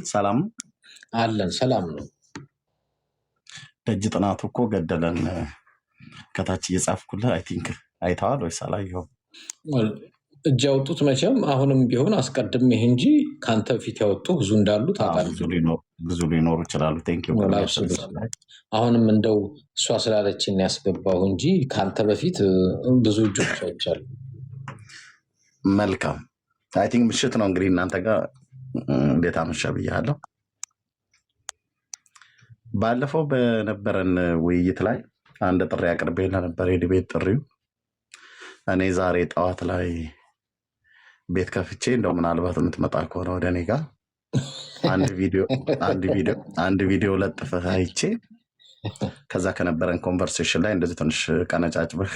ሰላም አለን ሰላም ነው። ደጅ ጥናቱ እኮ ገደለን። ከታች እየጻፍኩልህ አይ ቲንክ አይተዋል ወይስ አላየኸውም? እጅ ያወጡት መቼም አሁንም ቢሆን አስቀድሜ እንጂ ከአንተ በፊት ያወጡ ብዙ እንዳሉ ታውቃለህ። ብዙ ሊኖሩ ይችላሉ። ቴንክ ዩ። አሁንም እንደው እሷ ስላለችን ያስገባሁ እንጂ ከአንተ በፊት ብዙ እጆች አይቻሉ። መልካም። አይ ቲንክ ምሽት ነው እንግዲህ እናንተ ጋር እንዴት አመሻ ብያለሁ። ባለፈው በነበረን ውይይት ላይ አንድ ጥሪ አቅርቤ ነበር፣ የዲቤት ጥሪው። እኔ ዛሬ ጠዋት ላይ ቤት ከፍቼ እንደው ምናልባት የምትመጣ ከሆነ ወደ እኔ ጋር አንድ ቪዲዮ ለጥፈህ አይቼ ከዛ ከነበረን ኮንቨርሴሽን ላይ እንደዚህ ትንሽ ቀነጫጭበህ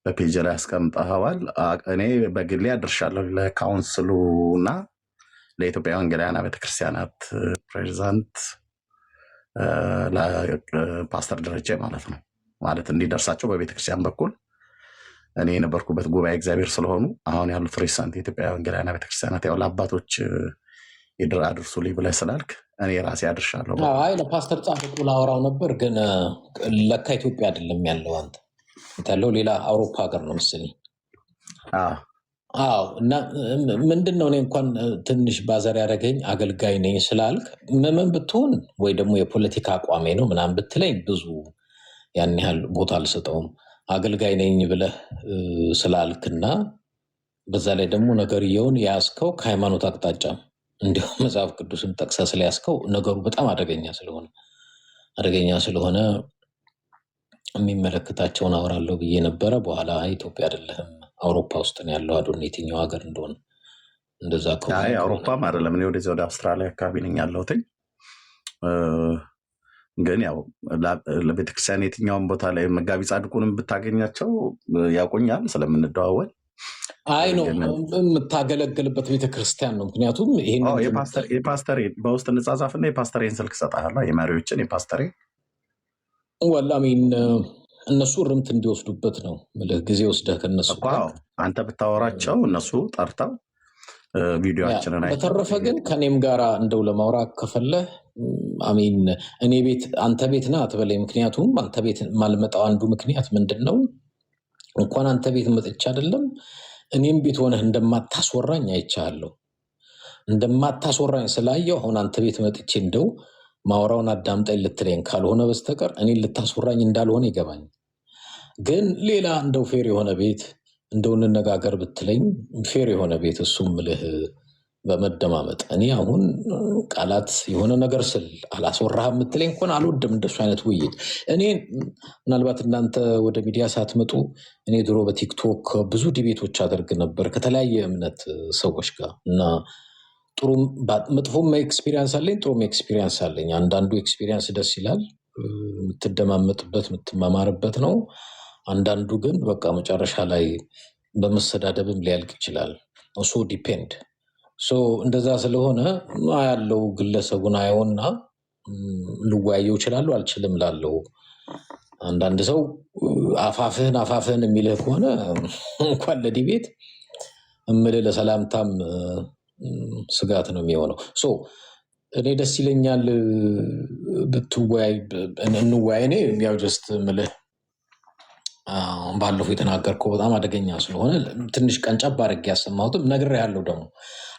በፔጅ ላይ አስቀምጠኸዋል። እኔ በግሌ አድርሻለሁ ለካውንስሉ እና ለኢትዮጵያ ወንጌላውያን ቤተክርስቲያናት ፕሬዚዳንት ፓስተር ደረጀ ማለት ነው፣ ማለት እንዲደርሳቸው በቤተክርስቲያን በኩል እኔ የነበርኩበት ጉባኤ እግዚአብሔር ስለሆኑ አሁን ያሉት ሪሰንት የኢትዮጵያ ወንጌላውያን ቤተክርስቲያናት ያው ለአባቶች ይድር አድርሱልኝ ብለህ ስላልክ እኔ ራሴ አድርሻለሁ። አይ ለፓስተር ጻድቁ ላወራው ነበር፣ ግን ለካ ኢትዮጵያ አይደለም ያለው፣ አንተ ያለው ሌላ አውሮፓ ሀገር ነው መሰለኝ። አዎ። እና ምንድን ነው እኔ እንኳን ትንሽ ባዘር ያደረገኝ አገልጋይ ነኝ ስላልክ ምን ብትሆን ወይ ደግሞ የፖለቲካ አቋሜ ነው ምናምን ብትለኝ ብዙ ያን ያህል ቦታ አልሰጠውም። አገልጋይ ነኝ ብለህ ስላልክና በዛ ላይ ደግሞ ነገርየውን ያስከው ከሃይማኖት አቅጣጫ እንዲሁም መጽሐፍ ቅዱስን ጠቅሰህ ስለያዝከው ነገሩ በጣም አደገኛ ስለሆነ የሚመለከታቸውን አወራለሁ ብዬ ነበረ። በኋላ ኢትዮጵያ አይደለህም አውሮፓ ውስጥ ነው ያለው። አዶን የትኛው ሀገር እንደሆነ እንደዛ ከሆነ አውሮፓም አይደለም፣ እኔ ወደዚያ ወደ አውስትራሊያ አካባቢ ነኝ ያለሁት። ግን ያው ለቤተክርስቲያን የትኛውን ቦታ ላይ መጋቢ ጻድቁንም ብታገኛቸው ያውቁኛል ስለምንደዋወል። አይ ነው የምታገለግልበት ቤተክርስቲያን ነው። ምክንያቱም ይሄን የፓስተሬ በውስጥ እንጻጻፍና የፓስተሬን ስልክ እሰጥሃለሁ፣ የመሪዎችን የፓስተሬ ወላሚን እነሱ ርምት እንዲወስዱበት ነው ጊዜ ወስደህ ከነሱ አንተ ብታወራቸው እነሱ ጠርተው ቪዲዮአችንን አይተው። በተረፈ ግን ከኔም ጋር እንደው ለማውራት ከፈለህ አሚን እኔ ቤት አንተ ቤት ና አትበለኝ። ምክንያቱም አንተ ቤት ማልመጣው አንዱ ምክንያት ምንድነው? እንኳን አንተ ቤት መጥቻ አይደለም እኔም ቤት ሆነህ እንደማታስወራኝ አይቻለሁ። እንደማታስወራኝ ስላየው አሁን አንተ ቤት መጥቼ እንደው ማውራውን አዳምጠኝ ልትለኝ ካልሆነ በስተቀር እኔ ልታስወራኝ እንዳልሆነ ይገባኝ። ግን ሌላ እንደው ፌር የሆነ ቤት እንደው እንነጋገር ብትለኝ ፌር የሆነ ቤት እሱም ምልህ በመደማመጥ እኔ አሁን ቃላት የሆነ ነገር ስል አላስወራህም የምትለኝ እንኳን አልወድም እንደሱ አይነት ውይይት። እኔ ምናልባት እናንተ ወደ ሚዲያ ሳትመጡ እኔ ድሮ በቲክቶክ ብዙ ዲቤቶች አደርግ ነበር ከተለያየ እምነት ሰዎች ጋር እና ጥሩ መጥፎም ኤክስፒሪየንስ አለኝ፣ ጥሩም ኤክስፒሪየንስ አለኝ። አንዳንዱ ኤክስፒሪየንስ ደስ ይላል፣ የምትደማመጥበት የምትማማርበት ነው። አንዳንዱ ግን በቃ መጨረሻ ላይ በመሰዳደብም ሊያልቅ ይችላል። እሱ ዲፔንድ እንደዛ ስለሆነ ያለው ግለሰቡን አየውና ልወያየው ይችላሉ አልችልም ላለው። አንዳንድ ሰው አፋፍህን የሚልህ ከሆነ እንኳን ለዲቤት እምልህ ለሰላምታም ስጋት ነው የሚሆነው። እኔ ደስ ይለኛል ብትወያይ እንወያይ። እኔ ያው ጀስት ምልህ ባለፈው የተናገርከው በጣም አደገኛ ስለሆነ ትንሽ ቀንጨብ አድርጌ ያሰማሁትም ነግሬሃለሁ፣ ደግሞ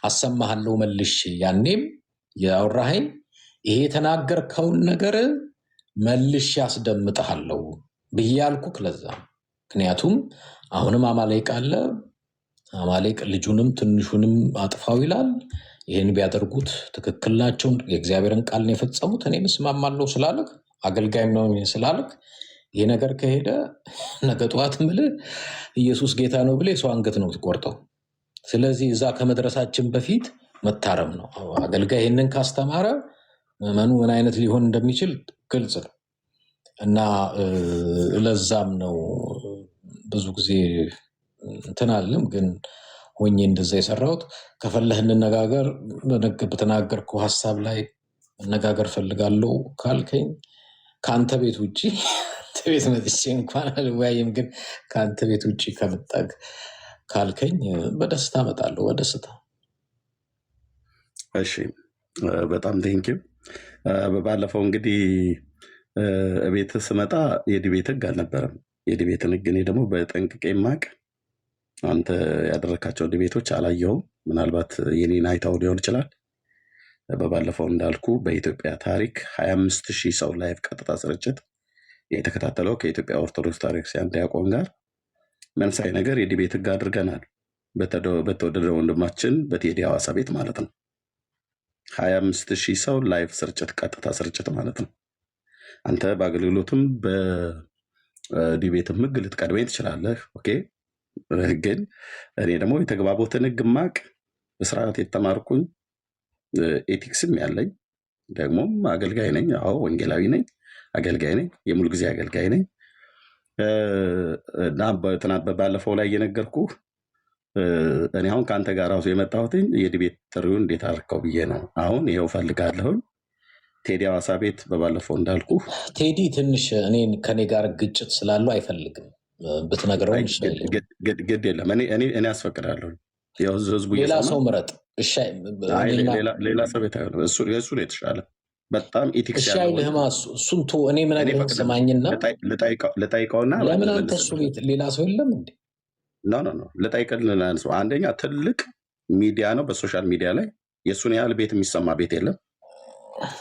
አሰማሃለሁ መልሽ። ያኔም ያወራኸኝ ይሄ የተናገርከውን ነገር መልሽ ያስደምጥሃለሁ ብዬ ያልኩህ ለዛ። ምክንያቱም አሁንም አማሌቅ አለ፣ አማሌቅ ልጁንም ትንሹንም አጥፋው ይላል። ይህን ቢያደርጉት ትክክል ናቸው፣ የእግዚአብሔርን ቃል ነው የፈጸሙት። እኔም እስማማለሁ ስላልክ አገልጋይም ነው ስላልክ ይህ ነገር ከሄደ ነገ ጠዋት ምልህ ኢየሱስ ጌታ ነው ብለህ የሰው አንገት ነው ትቆርጠው። ስለዚህ እዛ ከመድረሳችን በፊት መታረም ነው። አገልጋይ ይህንን ካስተማረ ምዕመኑ ምን አይነት ሊሆን እንደሚችል ግልጽ ነው እና ለዛም ነው ብዙ ጊዜ እንትን አለም ግን ሆኜ እንደዛ የሰራሁት። ከፈለህ እንነጋገር፣ በተናገርከው ሀሳብ ላይ መነጋገር ፈልጋለሁ ካልከኝ ከአንተ ቤት ውጭ ከአንተ ቤት መጥቼ እንኳን አልወያይም፣ ግን ከአንተ ቤት ውጭ ከመጣህ ካልከኝ በደስታ እመጣለሁ። በደስታ እሺ፣ በጣም ቴንኪው። ባለፈው እንግዲህ ቤት ስመጣ የዲቤት ህግ አልነበረም። የዲቤትን ህግ እኔ ደግሞ በጠንቅቄ የማውቅ አንተ ያደረካቸው ዲቤቶች አላየሁም። ምናልባት የኔን አይታው ሊሆን ይችላል። በባለፈው እንዳልኩ በኢትዮጵያ ታሪክ 25,000 ሰው ላይቭ ቀጥታ ስርጭት የተከታተለው ከኢትዮጵያ ኦርቶዶክስ ታሪክሲያን ዲያቆን ጋር መንሳይ ነገር የዲቤት ህግ አድርገናል። በተወደደ ወንድማችን በቴዲ ሐዋሳ ቤት ማለት ነው። 25,000 ሰው ላይቭ ስርጭት ቀጥታ ስርጭት ማለት ነው። አንተ በአገልግሎትም በዲቤትም ህግ ልትቀድመኝ ትችላለህ። ኦኬ፣ ግን እኔ ደግሞ የተግባቦትን ህግ ማቅ በስርዓት የተማርኩኝ ኤቲክስም ያለኝ ደግሞም አገልጋይ ነኝ። አዎ ወንጌላዊ ነኝ፣ አገልጋይ ነኝ፣ የሙሉ ጊዜ አገልጋይ ነኝ። እና ባለፈው ላይ እየነገርኩህ እኔ አሁን ከአንተ ጋር ራሱ የመጣሁትኝ የዲቤት ጥሪውን እንዴት አድርገው ብዬ ነው። አሁን ይኸው ፈልጋለሁኝ ቴዲ ሐዋሳ ቤት በባለፈው እንዳልኩ ቴዲ ትንሽ ከኔ ጋር ግጭት ስላለው አይፈልግም ብትነግረው ግድ የለም። እኔ አስፈቅዳለሁ። ህዝቡ ሌላ ሰው ምረጥ። ሌላ ሰው ቤት እሱ ነው የተሻለ። በጣም ኢቲክስ ያለው አይልህማ። እሱን እኔ ምነግርህን ስማኝና ልጠይቀውና ለምን አንተ እሱ ቤት ሌላ ሰው የለም እንዴ? ኖ ልጠይቅልና አንደኛ ትልቅ ሚዲያ ነው። በሶሻል ሚዲያ ላይ የእሱን ያህል ቤት የሚሰማ ቤት የለም።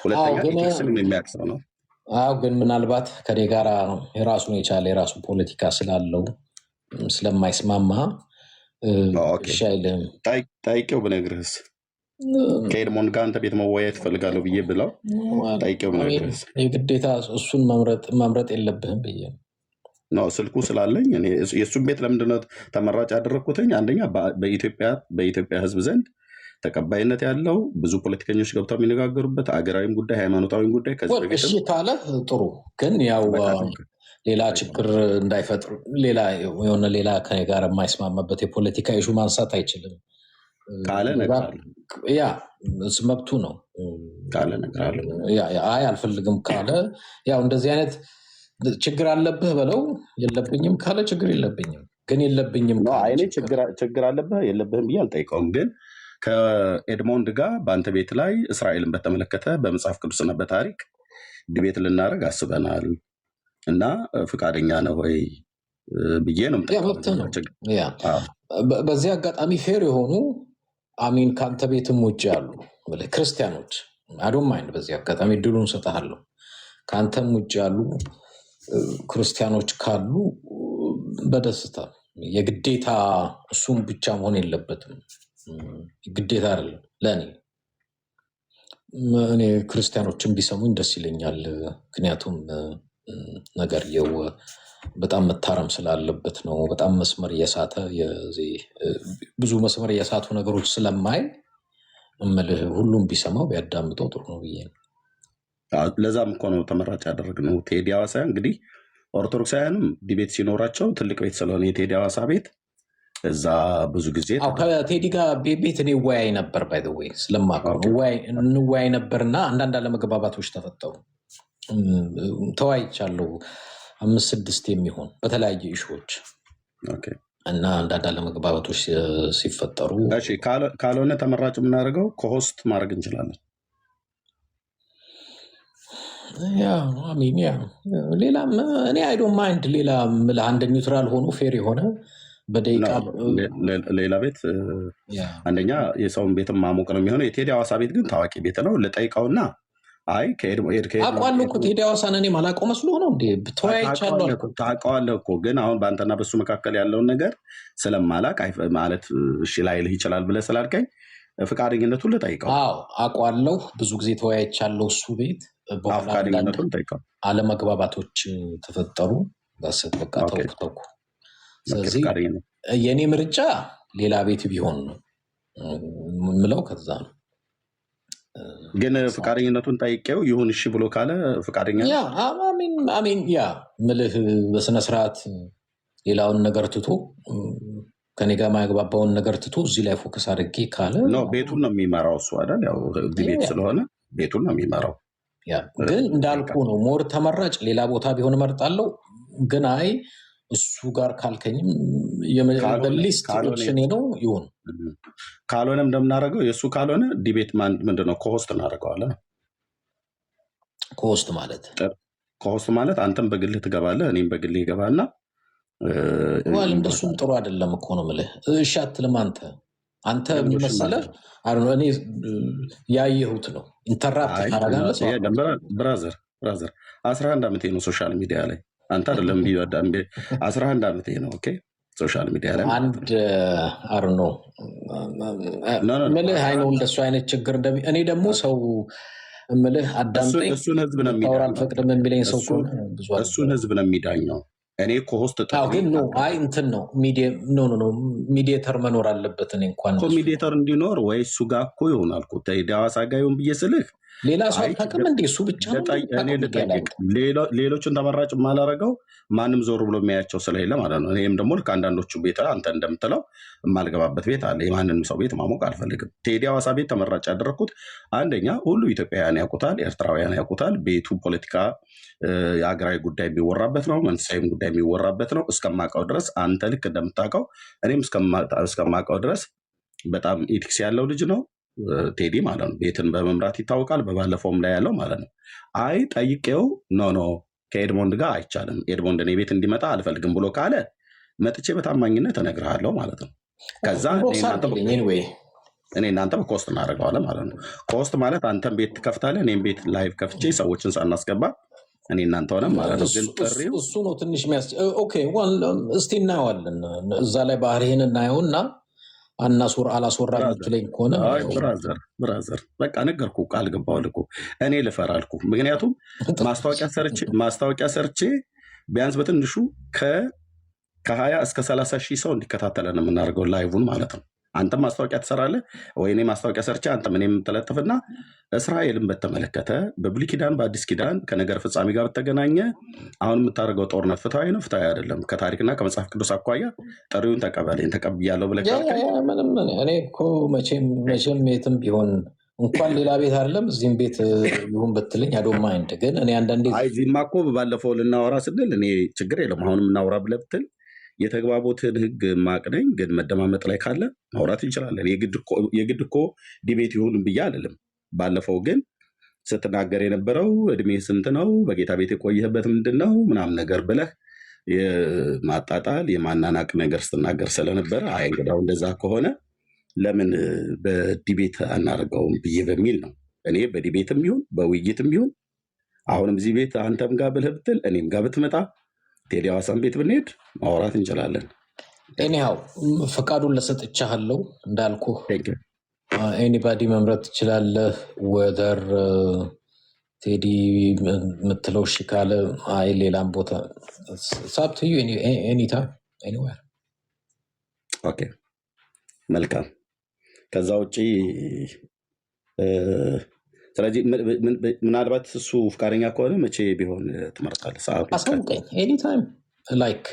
ሁለተኛ ኢቲክስን የሚያውቅ ሰው ነው። አዎ፣ ግን ምናልባት ከኔ ጋር የራሱን የቻለ የራሱ ፖለቲካ ስላለው ስለማይስማማ አይልህም። ጠይቄው ብነግርህስ ከኤድሞንድ ጋር አንተ ቤት መወያየት እፈልጋለሁ ብዬ ብለው ጠይቄው ብነግርህስ የግዴታ እሱን መምረጥ የለብህም ብዬ ነው። ስልኩ ስላለኝ የእሱን ቤት ለምንድነው ተመራጭ ያደረግኩትኝ? አንደኛ በኢትዮጵያ ሕዝብ ዘንድ ተቀባይነት ያለው ብዙ ፖለቲከኞች ገብተው የሚነጋገሩበት አገራዊም ጉዳይ ሃይማኖታዊም ጉዳይ እሺ ካለ ጥሩ። ግን ያው ሌላ ችግር እንዳይፈጥር ሌላ ከኔ ጋር የማይስማማበት የፖለቲካ ኢሹ ማንሳት አይችልም ካለ እነግርሃለሁ። ያ መብቱ ነው ካለ እነግርሃለሁ። አይ አልፈልግም ካለ ያው እንደዚህ አይነት ችግር አለብህ በለው። የለብኝም ካለ ችግር የለብኝም። ግን የለብኝም እኔ ችግር አለብህ የለብህም ብዬ አልጠይቀውም። ግን ከኤድሞንድ ጋር በአንተ ቤት ላይ እስራኤልን በተመለከተ በመጽሐፍ ቅዱስና በታሪክ ዲቤት ልናደርግ አስበናል እና ፈቃደኛ ነው ወይ ብዬ ነው። በዚህ አጋጣሚ ፌር የሆኑ አሚን ከአንተ ቤትም ውጭ ያሉ ክርስቲያኖች አዶን ማይንድ በዚህ አጋጣሚ ድሉን ሰጠሃለሁ። ከአንተም ውጭ ያሉ ክርስቲያኖች ካሉ በደስታ የግዴታ እሱም ብቻ መሆን የለበትም። ግዴታ አይደለም ለእኔ። እኔ ክርስቲያኖችን ቢሰሙኝ ደስ ይለኛል። ምክንያቱም ነገርየው በጣም መታረም ስላለበት ነው። በጣም መስመር እየሳተ ብዙ መስመር እየሳቱ ነገሮች ስለማይ እምልህ ሁሉም ቢሰማው ቢያዳምጠው ጥሩ ነው ብዬ ነው። ለዛም እኮ ነው ተመራጭ ያደረግነው። ቴዲ ሐዋሳ እንግዲህ ኦርቶዶክሳውያንም ዲቤት ሲኖራቸው ትልቅ ቤት ስለሆነ የቴዲ ሐዋሳ ቤት እዛ ብዙ ጊዜ ከቴዲ ጋር ቤት እኔ እወያይ ነበር። ባይ ዘ ዌይ ስለማውቀው እንወያይ ነበርና አንዳንድ አለመግባባቶች ተፈጠሩ። ተወያይቻለሁ 5-6 የሚሆን በተለያየ ኢሹዎች እና አንዳንድ አለመግባባቶች ሲፈጠሩ ካልሆነ ተመራጭ የምናደርገው ከሆስት ማድረግ እንችላለን። ሌላ እኔ አይዶን ማይንድ ሌላ አንድ ኒውትራል ሆኖ ፌር የሆነ በደቂቃ ሌላ ቤት አንደኛ የሰውን ቤትም ማሞቅ ነው የሚሆነው። የቴዲ ሐዋሳ ቤት ግን ታዋቂ ቤት ነው። ልጠይቀውና አውቀዋለሁ እኮ ቴዲ ሐዋሳን እኔ ማላውቀው መስሎ ነው እንዴ? ተወያይቻለሁ። ታውቀዋለህ እኮ ግን አሁን በአንተና በሱ መካከል ያለውን ነገር ስለማላቅ ማለት እሺ ላይልህ ይችላል ብለህ ስላልከኝ ፈቃደኝነቱን ልጠይቀው። አውቀዋለሁ፣ ብዙ ጊዜ ተወያይቻለሁ እሱ ቤት። ፈቃደኝነቱን ልጠይቀው። አለመግባባቶች ተፈጠሩ። በቃ ተውኩ። ስለዚህ የእኔ ምርጫ ሌላ ቤት ቢሆን ነው የምለው። ከዛ ነው ግን ፈቃደኝነቱን ጠይቄው ይሁን እሺ ብሎ ካለ ፈቃደኛ አሜን ምልህ በስነስርዓት ሌላውን ነገር ትቶ ከኔ ጋር ማያግባባውን ነገር ትቶ እዚህ ላይ ፎከስ አድርጌ ካለ ቤቱን ነው የሚመራው እሱ አይደል? ያው ቤት ስለሆነ ቤቱን ነው የሚመራው። ግን እንዳልኩ ነው ሞር ተመራጭ ሌላ ቦታ ቢሆን እመርጣለሁ። ግን አይ እሱ ጋር ካልከኝም ሊስት ኦፕሽኔ ነው ይሁን። ካልሆነም እንደምናደርገው የእሱ ካልሆነ ዲቤት ምንድነው ኮሆስት እናደርገዋለን። ኮሆስት ማለት አንተም በግልህ ትገባለህ፣ እኔም በግልህ ይገባና እንደሱም ጥሩ አይደለም እኮ ነው የምልህ። እሺ አትልም አንተ የሚመስለህ እኔ ያየሁት ነው። ኢንተራፕት ታደርጋለህ። ብራዘር 11 ዓመቴ ነው ሶሻል ሚዲያ ላይ፣ አንተ አይደለም 11 ዓመቴ ነው። ኦኬ ሶሻል ሚዲያ ላይ አንድ አርኖ ምልህ አይነው እንደሱ አይነት ችግር እኔ ደግሞ ሰው ምልህ አዳምጠኝ፣ እሱን ህዝብ ነው አልፈቅድም የሚለኝ ሰው እሱን ህዝብ ነው የሚዳኘው። እኔ ኮሆስት ግን ነው አይ እንትን ነው ሚዲየተር መኖር አለበት። እኔ እንኳን ሚዲየተር እንዲኖር ወይ እሱ ጋር እኮ ይሆናል እኮ ዳዋሳ ጋር ይሁን ብዬ ስልህ ሌላ ሰው አታውቅም እንዴ? እሱ ብቻ ሌሎችን ተመራጭ የማላረገው ማንም ዞር ብሎ የሚያያቸው ስለሌለ ማለት ነው። ይህም ደግሞ ልክ አንዳንዶቹ ቤት አንተ እንደምትለው የማልገባበት ቤት አለ። የማንንም ሰው ቤት ማሞቅ አልፈልግም። ቴዲ ሐዋሳ ቤት ተመራጭ ያደረግኩት አንደኛ ሁሉ ኢትዮጵያውያን ያውቁታል፣ ኤርትራውያን ያውቁታል። ቤቱ ፖለቲካ፣ የሀገራዊ ጉዳይ የሚወራበት ነው፣ መንፈሳዊም ጉዳይ የሚወራበት ነው። እስከማውቀው ድረስ አንተ ልክ እንደምታውቀው እኔም እስከማውቀው ድረስ በጣም ኢቲክስ ያለው ልጅ ነው ቴዲ ማለት ነው። ቤትን በመምራት ይታወቃል። በባለፈውም ላይ ያለው ማለት ነው። አይ ጠይቄው ኖ ከኤድሞንድ ጋር አይቻልም፣ ኤድሞንድ እኔ ቤት እንዲመጣ አልፈልግም ብሎ ካለ መጥቼ በታማኝነት እነግርሃለሁ ማለት ነው። ከዛ እኔ እናንተ በኮስት እናደርገዋለን ማለት ነው። ኮስት ማለት አንተም ቤት ትከፍታለህ፣ እኔም ቤት ላይቭ ከፍቼ ሰዎችን ሳናስገባ እኔ እናንተ ሆነ ማለት ነው። ግን ጥሪው እሱ ነው ትንሽ ኦኬ እስቲ እናየዋለን። እዛ ላይ ባህሪህን እናየውና አላስወራ የምትለኝ ከሆነ ብራዘር በቃ ነገርኩህ፣ ቃል ገባሁልህ እኮ እኔ ልፈራ አልኩህ። ምክንያቱም ማስታወቂያ ሰርቼ ቢያንስ በትንሹ ከ20 እስከ 30 ሺህ ሰው እንዲከታተለን የምናደርገው ላይቭን ማለት ነው። አንተም ማስታወቂያ ትሰራለህ ወይ እኔ ማስታወቂያ ሰርቼ አንተም እኔም የምትለጥፍና እስራኤልን በተመለከተ በብሉይ ኪዳን በአዲስ ኪዳን ከነገር ፍጻሜ ጋር በተገናኘ አሁን የምታደርገው ጦርነት ፍትሐዊ ነው ፍትሐዊ አይደለም፣ ከታሪክና ከመጽሐፍ ቅዱስ አኳያ ጥሪውን ተቀበለኝ ተቀብያለሁ ብለህ ምንም እኔ እኮ መቼም የትም ቢሆን እንኳን ሌላ ቤት አይደለም እዚህም ቤት ይሁን ብትልኝ አዶ ማይንድ። ግን እኔ አንዳንዴ እዚህማ እኮ ባለፈው ልናወራ ስንል እኔ ችግር የለም አሁንም እናውራ ብለህ ብትል የተግባቦትን ህግ ማቅነኝ፣ ግን መደማመጥ ላይ ካለ ማውራት እንችላለን። የግድ እኮ ዲቤት ይሁን ብዬ አይደለም። ባለፈው ግን ስትናገር የነበረው እድሜ ስንት ነው፣ በጌታ ቤት የቆየህበት ምንድን ነው ምናምን ነገር ብለህ የማጣጣል የማናናቅ ነገር ስትናገር ስለነበረ አይ እንግዳው እንደዛ ከሆነ ለምን በዲቤት አናደርገውም ብዬ በሚል ነው። እኔ በዲቤትም ይሁን በውይይትም ይሁን አሁንም እዚህ ቤት አንተም ጋር ብለህ ብትል እኔም ጋር ብትመጣ ቴዲ ሐዋሳን ቤት ብንሄድ ማውራት እንችላለን። ኤኒሃው ፈቃዱን ለሰጥቻለሁ እንዳልኩህ ኤኒባዲ መምረጥ ትችላለህ። ወደር ቴዲ የምትለው እሺ ካለ አይ ሌላም ቦታ ሳብትዩ ኤኒታይም ኤኒዌር። ኦኬ መልካም። ከዛ ውጭ ስለዚህ ምናልባት እሱ ፍቃደኛ ከሆነ መቼ ቢሆን ትመርጣለህ? ሰዓቱ አሳውቀኝ። ኤኒታይም ላይክ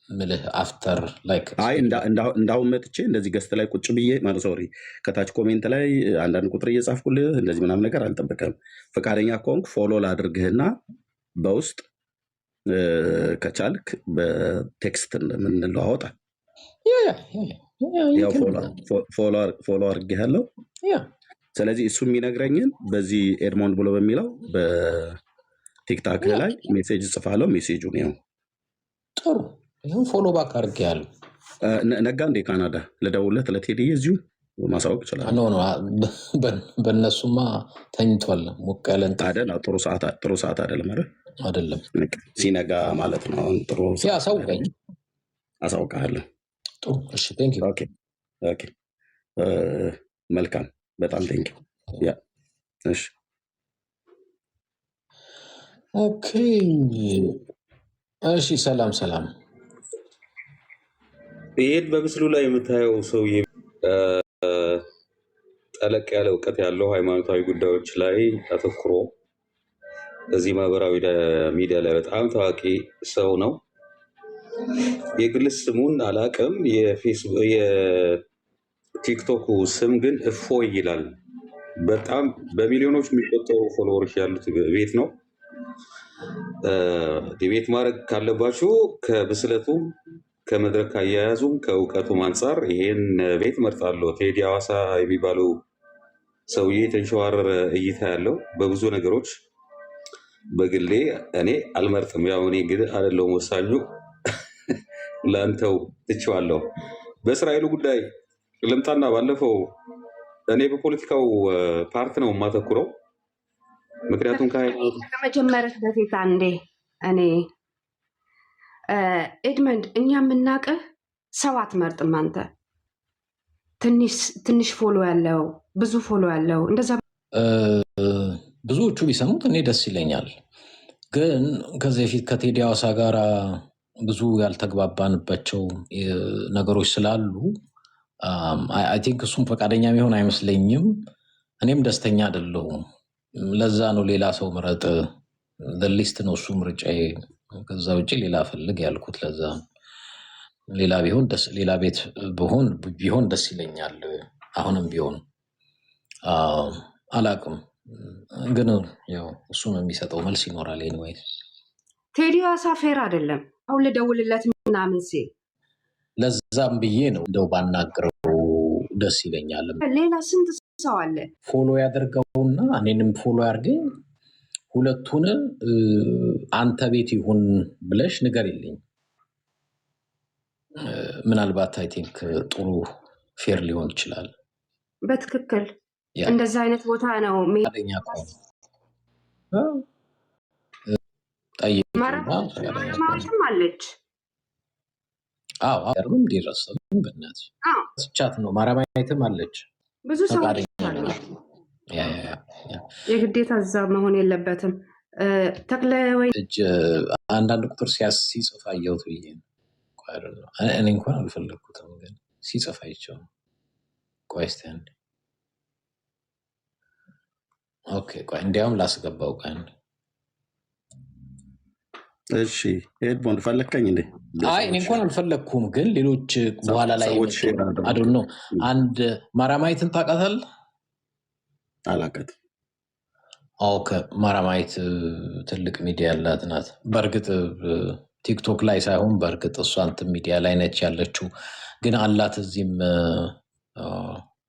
ምልህ አፍተር ላይክ እንዳሁን መጥቼ እንደዚህ ገስት ላይ ቁጭ ብዬ ሶሪ ከታች ኮሜንት ላይ አንዳንድ ቁጥር እየጻፍኩልህ እንደዚህ ምናምን ነገር አልጠበቀም። ፍቃደኛ ከሆንክ ፎሎ ላድርግህና በውስጥ ከቻልክ በቴክስት የምንለዋወጣ ፎሎ አድርጌሃለሁ። ስለዚህ እሱ የሚነግረኝን በዚህ ኤድሞንድ ብሎ በሚለው በቲክታክ ላይ ሜሴጅ ጽፋለሁ። ሜሴጁን ያው ጥሩ ይሁን ፎሎ ባክ አድርጌያለሁ። ነጋ እንደ ካናዳ ልደውልለት ለቴዲ እዚሁ ማሳወቅ ይችላል። በእነሱማ ተኝቷል። ሞቅ ያለን ጥሩ ሰዓት አይደለም አይደለም ሲነጋ ማለት ነው። ጥሩ አሳውቀኝ። አሳውቃለሁ። ጥሩ እሺ። ቴንክ ዩ። ኦኬ መልካም በጣም ቴንክ ዩ። እሺ ኦኬ እሺ። ሰላም ይሄን በምስሉ ላይ የምታየው ሰውዬ ጠለቅ ያለ እውቀት ያለው ሃይማኖታዊ ጉዳዮች ላይ አተኩሮ እዚህ ማህበራዊ ሚዲያ ላይ በጣም ታዋቂ ሰው ነው። የግል ስሙን አላቅም። የቲክቶኩ ስም ግን እፎይ ይላል። በጣም በሚሊዮኖች የሚቆጠሩ ፎሎወሮች ያሉት ቤት ነው። ዲቤት ማድረግ ካለባችሁ ከብስለቱም ከመድረክ አያያዙም ከእውቀቱም አንጻር ይሄን ቤት መርጣለሁ። ቴዲ ሐዋሳ የሚባለው ሰውዬ የተንሸዋረረ እይታ ያለው በብዙ ነገሮች በግሌ እኔ አልመርጥም። ያው እኔ ግን አይደለሁም ወሳኙ፣ ለአንተው ትቼዋለሁ። በእስራኤሉ ጉዳይ ልምጣና ባለፈው እኔ በፖለቲካው ፓርት ነው የማተኩረው። ምክንያቱም ከመጀመሪያ በፊት አንዴ እኔ ኤድመንድ እኛ የምናውቅህ ሰው አትመርጥም አንተ ትንሽ ፎሎ ያለው ብዙ ፎሎ ያለው እንደዛ ብዙዎቹ ቢሰሙት እኔ ደስ ይለኛል። ግን ከዚህ በፊት ከቴዲ ሐዋሳ ጋር ብዙ ያልተግባባንባቸው ነገሮች ስላሉ አይ ቲንክ እሱም ፈቃደኛ የሚሆን አይመስለኝም። እኔም ደስተኛ አይደለሁም። ለዛ ነው ሌላ ሰው ምረጥ ሊስት ነው እሱ ምርጫዬ። ከዛ ውጭ ሌላ ፈልግ ያልኩት ለዛ ሌላ ቢሆን ሌላ ቤት ቢሆን ደስ ይለኛል። አሁንም ቢሆን አላቅም፣ ግን ያው እሱ ነው የሚሰጠው መልስ ይኖራል። ኤኒዌይ ቴዲ ሐዋሳ ፌር አይደለም። አሁን ልደውልለት ምናምን ሲል ለዛም ብዬ ነው እንደው ባናግረው ደስ ይለኛል። ሌላ ስንት ሰው አለ ፎሎ ያደርገውና እኔንም ፎሎ ያርገኝ፣ ሁለቱን አንተ ቤት ይሁን ብለሽ ንገሪልኝ። ምናልባት አይ ቲንክ ጥሩ ፌር ሊሆን ይችላል። በትክክል እንደዛ አይነት ቦታ ነው ፈቃደኛ ከሆነ ማለትም አለች። አዎ አርም ዲረሰም በእናትሽ ስቻት ነው ማራማይትም አለች። ብዙ ሰዎች አሉ። የግዴታ እዛ መሆን የለበትም። ተክለ ወይ አንዳንድ ቁጥር ሲጽፍ አየሁት ብዬ እኔ እንኳን አልፈለግኩትም፣ ግን ሲጽፍ አይቼው ነው። ቆይ እስኪ አንዴ ኦኬ፣ ቆይ እንዲያውም ላስገባው። ቆይ እሺ ኤድሞንድ ፈለግከኝ እንዴ? አይ እኔ እንኳን አልፈለግኩም፣ ግን ሌሎች በኋላ ላይ አዶን ነው። አንድ ማራማይትን ታውቃታለህ? አላውቃትም። ኦኬ፣ ማራማይት ትልቅ ሚዲያ ያላት ናት። በእርግጥ ቲክቶክ ላይ ሳይሆን በእርግጥ እሷ እንትን ሚዲያ ላይ ነች ያለችው፣ ግን አላት እዚህም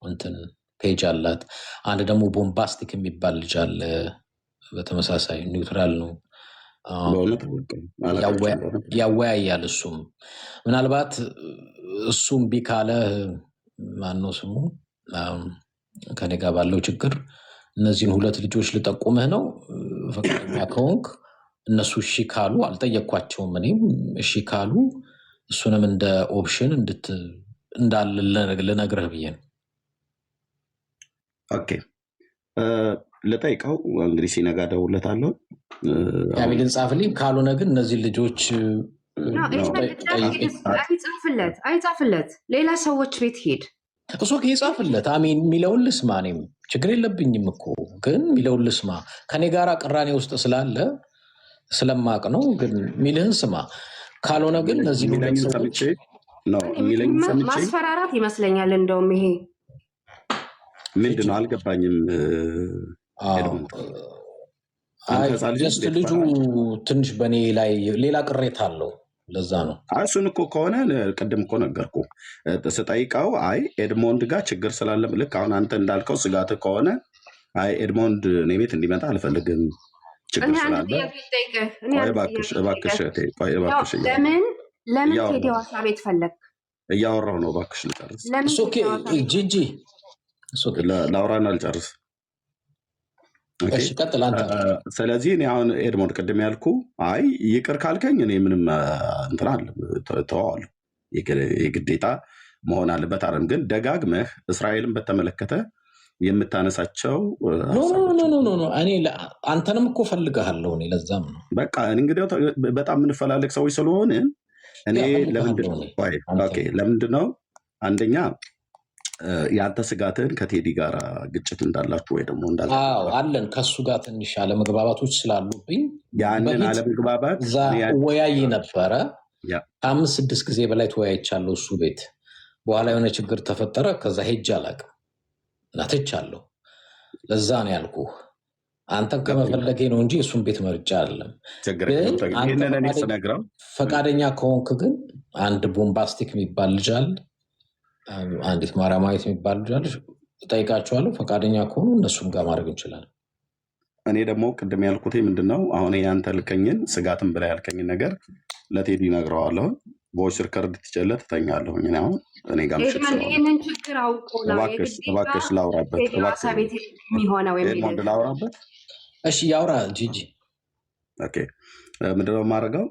እንትን ፔጅ አላት። አንድ ደግሞ ቦምባስቲክ የሚባል ልጅ አለ፣ በተመሳሳይ ኒውትራል ነው፣ ያወያያል። እሱም ምናልባት እሱም ቢካለ ማነው ስሙ ከኔ ጋር ባለው ችግር እነዚህን ሁለት ልጆች ልጠቁምህ ነው። ፈቃደኛ ከሆንክ እነሱ እሺ ካሉ፣ አልጠየኳቸውም እኔም እሺ ካሉ እሱንም እንደ ኦፕሽን እንዳለ ልነግርህ ብዬ ነው። ኦኬ ልጠይቀው እንግዲህ ሲነጋ እደውልለታለሁ። ያቤልን ጻፍልኝ። ካልሆነ ግን እነዚህ ልጆች አይጻፍለት፣ ሌላ ሰዎች ቤት ሄድ እሱ ይጻፍለት። አሜን የሚለውን ልስማ። እኔም ችግር የለብኝም እኮ፣ ግን የሚለውን ልስማ። ከኔ ጋር ቅራኔ ውስጥ ስላለ ስለማቅ ነው። ግን የሚልህን ስማ። ካልሆነ ግን እነዚህ ማስፈራራት ይመስለኛል። እንደውም ይሄ ምንድን ነው አልገባኝም። ልጁ ትንሽ በእኔ ላይ ሌላ ቅሬታ አለው። ለዛ ነው እሱን እኮ ከሆነ ቅድም እኮ ነገርኩ ስጠይቀው፣ አይ ኤድሞንድ ጋር ችግር ስላለ ልክ አሁን አንተ እንዳልከው ስጋት ከሆነ አይ ኤድሞንድ እኔ ቤት እንዲመጣ አልፈልግም ችግር ስላለ እባክሽ ለምን ቴዲ ሐዋሳ ቤት ፈለግ? እያወራሁ ነው። እባክሽ ልጨርስ። ጂጂ ላውራና ልጨርስ። ቀጥል አንተ። ስለዚህ እኔ አሁን ኤድሞንድ ቅድም ያልኩ አይ ይቅር ካልከኝ እኔ ምንም እንትን አለ ተዋዋለሁ፣ የግዴታ መሆን አለበት አለም። ግን ደጋግመህ እስራኤልን በተመለከተ የምታነሳቸው እኔ አንተንም እኮ ፈልግሃለሁ። እኔ ለዛም ነው በቃ እንግዲህ በጣም የምንፈላለግ ሰዎች ስለሆነ እኔ ለምንድን ነው አንደኛ የአንተ ስጋትን ከቴዲ ጋር ግጭት እንዳላችሁ ወይ ደግሞ አለን ከሱ ጋር ትንሽ አለመግባባቶች ስላሉብኝ ያንን አለመግባባት ወያይ ነበረ። 5-6 ጊዜ በላይ ተወያይቻለሁ እሱ ቤት። በኋላ የሆነ ችግር ተፈጠረ። ከዛ ሄጅ አላቅም እናትቻለሁ። ለዛ ነው ያልኩህ። አንተን ከመፈለጌ ነው እንጂ እሱን ቤት መርጫ አይደለም። ግን ፈቃደኛ ከሆንክ ግን አንድ ቦምባስቲክ የሚባል ልጅ አለ፣ አንዲት ማርያማዊት የሚባል ልጅ አለች። እጠይቃቸዋለሁ። ፈቃደኛ ከሆኑ እነሱም ጋር ማድረግ እንችላለን። እኔ ደግሞ ቅድም ያልኩት ምንድነው አሁን ያንተ ልከኝን ስጋትን ብላ ያልከኝን ነገር ለቴዲ ነግረዋለሁ። ቮይስ ሪከርድ ትጨለ ትተኛለሁ። አሁን እኔ ጋር ይህንን ችግር አውቆ ነው እባክሽ ላውራበት ላውራበት። እሺ ያውራ ጂጂ። ኦኬ ምንድነው የማደርገው?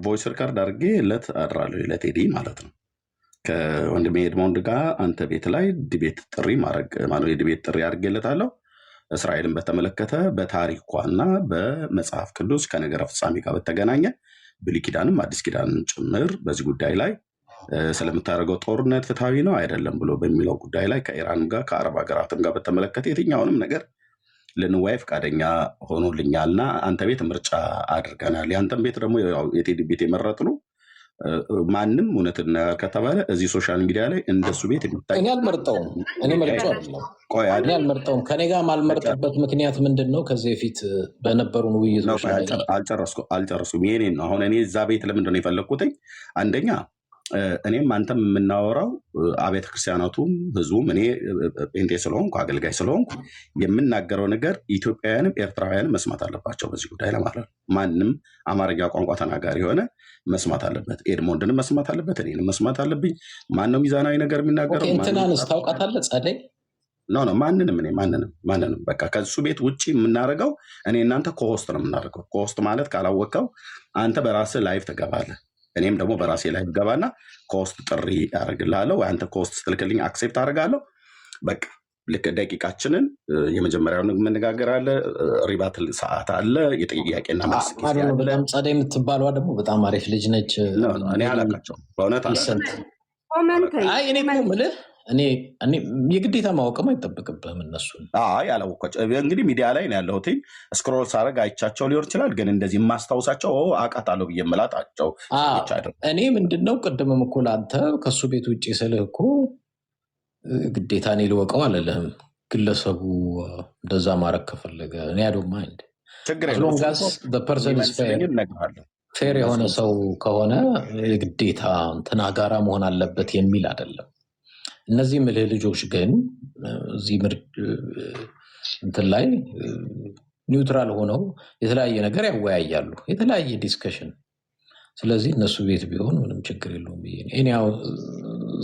ቮይስ ሪከርድ አድርጌ ለት አድራለሁ ለቴዲ ማለት ነው። ከወንድሜ ኤድሞንድ ጋር አንተ ቤት ላይ ዲቤት ጥሪ ማድረግ የዲቤት ጥሪ አድርጌለታለሁ። እስራኤልን በተመለከተ በታሪኳና በመጽሐፍ ቅዱስ ከነገረ ፍጻሜ ጋር በተገናኘ ብሉይ ኪዳንም አዲስ ኪዳንም ጭምር በዚህ ጉዳይ ላይ ስለምታደርገው ጦርነት ፍትሐዊ ነው አይደለም ብሎ በሚለው ጉዳይ ላይ ከኢራን ጋር ከአረብ ሀገራትም ጋር በተመለከተ የትኛውንም ነገር ልንወያይ ፈቃደኛ ሆኖልኛልና አንተ ቤት ምርጫ አድርገናል። የአንተን ቤት ደግሞ የቴዲ ቤት የመረጥነው ማንም እውነት ነገር ከተባለ እዚህ ሶሻል ሚዲያ ላይ እንደሱ ቤት የሚታይ እኔ አልመርጠውም። እኔ መርጬው አይደለም። እኔ አልመርጠውም። ከኔ ጋር ማልመርጥበት ምክንያት ምንድን ነው? ከዚህ በፊት በነበሩን ውይይቶች አልጨረስኩም። የኔን ነው። አሁን እኔ እዛ ቤት ለምንድን ነው የፈለግኩትኝ? አንደኛ እኔም አንተም የምናወራው አብያተ ክርስቲያናቱም ህዝቡም እኔ ጴንጤ ስለሆንኩ አገልጋይ ስለሆንኩ የምናገረው ነገር ኢትዮጵያውያንም ኤርትራውያንም መስማት አለባቸው። በዚህ ጉዳይ ለማለት ማንም አማርኛ ቋንቋ ተናጋሪ የሆነ መስማት አለበት። ኤድሞንድንም መስማት አለበት። እኔንም መስማት አለብኝ። ማን ነው ሚዛናዊ ነገር የሚናገረው? እንትናንስ ታውቃታለህ? ጸደይ ነው ማንንም በቃ ከሱ ቤት ውጭ የምናደርገው እኔ እናንተ ኮሆስት ነው የምናደርገው። ኮሆስት ማለት ካላወቀው አንተ በራስህ ላይቭ ትገባለህ፣ እኔም ደግሞ በራሴ ላይ ገባና ኮስት ጥሪ ያደርግልሃለሁ። አንተ ኮስት ስትልክልኝ አክሴፕት አደርጋለሁ። በቃ ልክ ደቂቃችንን የመጀመሪያውን የምንነጋገር ሪባትል ሰዓት አለ፣ የጥያቄና መልስ ጊዜ አለ። ጸደይ የምትባለዋ ደግሞ በጣም አሪፍ ልጅ ነች። እኔ አላውቃቸውም በእውነት እኔ እኮ የምልህ እኔ የግዴታ ማወቅም አይጠበቅብህም። እነሱን ያላወቃቸው እንግዲህ ሚዲያ ላይ ነው ያለሁት። ስክሮል ሳደርግ አይቻቸው ሊሆን ይችላል፣ ግን እንደዚህ የማስታውሳቸው አውቃታለሁ ብዬ የምላጣቸው እኔ ምንድነው ቅድምም እኮ ለአንተ ከእሱ ቤት ውጭ ስልህ እኮ ግዴታ እኔ ልወቀው አልልህም። ግለሰቡ እንደዛ ማድረግ ከፈለገ እኔ አዶ ማይንድ ፌር የሆነ ሰው ከሆነ የግዴታ እንትና ጋራ መሆን አለበት የሚል አይደለም። እነዚህ ምልህ ልጆች ግን እዚህ እንትን ላይ ኒውትራል ሆነው የተለያየ ነገር ያወያያሉ፣ የተለያየ ዲስከሽን። ስለዚህ እነሱ ቤት ቢሆን ምንም ችግር የለውም ብዬ እኔው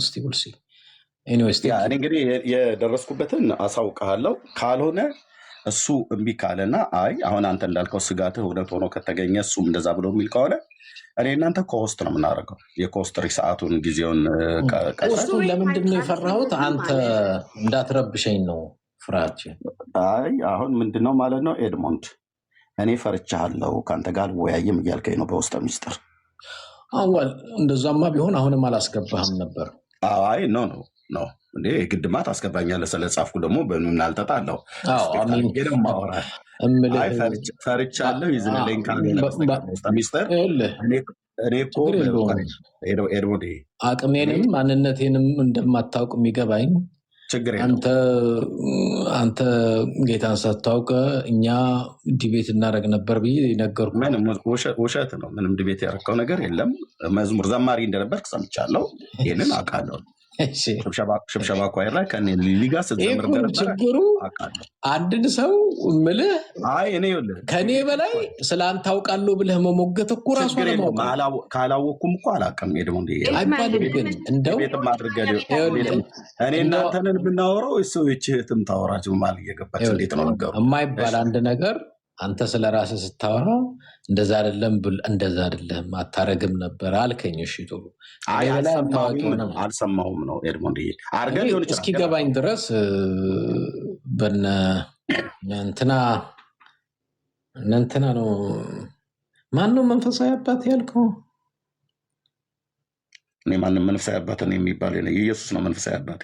እስቲ ውልሲ እኔ እንግዲህ የደረስኩበትን አሳውቅሃለሁ። ካልሆነ እሱ እምቢ ካለና አይ አሁን አንተ እንዳልከው ስጋትህ እውነት ሆኖ ከተገኘ እሱም እንደዛ ብሎ የሚል ከሆነ እኔ እናንተ ኮስት ነው የምናደርገው። የኮስትሪ ሰዓቱን ጊዜውን እሱን ለምንድን ነው የፈራሁት? አንተ እንዳትረብሸኝ ነው ፍራች። አይ አሁን ምንድነው ማለት ነው ኤድሞንድ፣ እኔ ፈርቻለሁ ከአንተ ጋር ወያይም እያልከኝ ነው በውስጥ ሚስጥር። አዋል እንደዛማ ቢሆን አሁንም አላስገባህም ነበር። አይ ኖ እንዴ ግድማት አስገባኛለህ ስለጻፍኩ ደግሞ በምን አልተጣለሁ ፈርቻለሁ ይዝንልኝ ሚስጥር። እኔ እኮ አቅሜንም ማንነቴንም እንደማታውቅ የሚገባኝ አንተ ጌታን ሳታውቅ እኛ ዲቤት እናደርግ ነበር ብዬ ነገርኩህ። ውሸት ነው። ምንም ዲቤት ያደረከው ነገር የለም። መዝሙር ዘማሪ እንደነበርክ ሰምቻለሁ። ይህንን አውቃለሁ። ሽብሸባ ኳየር ላይ ከኔ ሊጋ ስትዘምር ችግሩ አንድን ሰው ምልህ ከኔ በላይ ስለ አንተ አውቃለሁ ብለህ መሞገት እኮ ራሱ ካላወኩም እኮ አላውቅም አይባልም። ግን እንደው እኔ እናንተንን ብናወራው እህትም ታወራች ማለት እየገባች እንዴት ነው ነገሩ? የማይባል አንድ ነገር አንተ ስለ ራስህ ስታወራ እንደዛ አይደለም አታረግም ነበር አልከኝ። እሺ ጥሩ አልሰማሁም ነው ኤድሞንድ እስኪገባኝ ድረስ በነ እንትና ነው። ማነው መንፈሳዊ አባት ያልከው? እኔ ማንም መንፈሳዊ አባት ነው የሚባል ኢየሱስ ነው መንፈሳዊ አባት።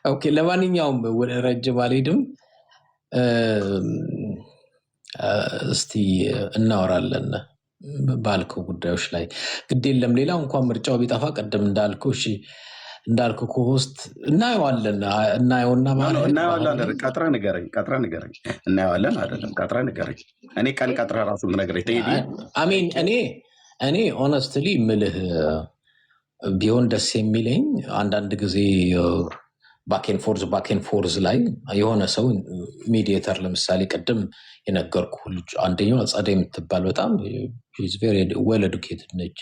ኦኬ ለማንኛውም ወደ ረጅም አልሄድም። እስቲ እናወራለን ባልከው ጉዳዮች ላይ ግድ የለም። ሌላው እንኳን ምርጫው ቢጠፋ ቀደም እንዳልከው እሺ እንዳልኩ ኮሆስት እናየዋለን እናየውና እናየዋለን። ቀጥረህ ንገረኝ። እናየዋለን አይደለም ቀጥረህ ንገረኝ። እኔ ቀን ቀጥረህ ራሱ ንገረኝ። ቴዲ አሜን። እኔ ኦነስትሊ ምልህ ቢሆን ደስ የሚለኝ አንዳንድ ጊዜ ባኬን ፎርዝ ላይ የሆነ ሰው ሚዲየተር ለምሳሌ ቅድም የነገርኩ ልጅ አንደኛው ጸደይ የምትባል በጣም ዌል ኤዱኬትድ ነች፣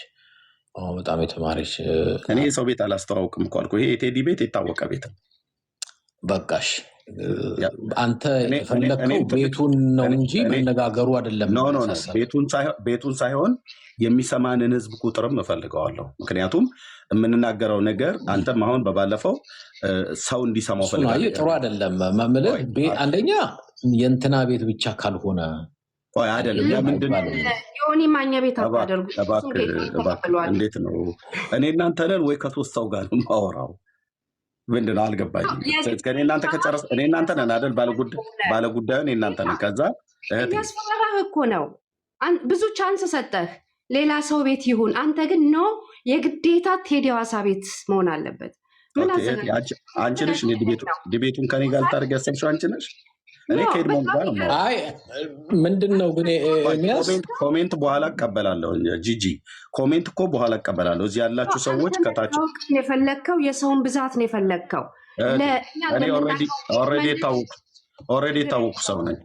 በጣም የተማረች። እኔ ሰው ቤት አላስተዋውቅም እኮ አልኩህ። ይሄ የቴዲ ቤት የታወቀ ቤት ነው። በቃሽ አንተ የፈለግከው ቤቱን ነው እንጂ መነጋገሩ አይደለም። ቤቱን ሳይሆን የሚሰማንን ህዝብ ቁጥርም እፈልገዋለሁ። ምክንያቱም የምንናገረው ነገር አንተም አሁን በባለፈው ሰው እንዲሰማው ፈልጋለሁ። ጥሩ አይደለም መምልህ አንደኛ የእንትና ቤት ብቻ ካልሆነ አይደለም። ለምንድን የሆኒ ማኛ ቤት አታደርጉ? እንዴት ነው እኔ እናንተ ነን ወይ ከሶስት ሰው ጋር ነው የማወራው? ምንድን ነው አልገባኝም። እኔ እናንተ ከጨረስ እኔ እናንተ ነን አይደል? ባለጉዳዩ እኔ እናንተ ነን። ከዛ እያስፈራራህ እኮ ነው። ብዙ ቻንስ ሰጠህ ሌላ ሰው ቤት ይሁን። አንተ ግን ኖ የግዴታ ቴዲ ሐዋሳ ቤት መሆን አለበት። ምን አንቺ ነሽ ዲቤቱን ከኔ ጋር ልታደርግ ያሰብሽው አንቺ ነሽ። እኔ ከኤድሞንድ ጋር ነው። አይ ምንድነው ግን ኮሜንት በኋላ እቀበላለሁ። ጂጂ ኮሜንት እኮ በኋላ እቀበላለሁ። እዚህ ያላችሁ ሰዎች ከታች የፈለግከው የሰውን ብዛት ነው የፈለግከው። እኔ ኦልሬዲ የታወኩ ሰው ነኝ።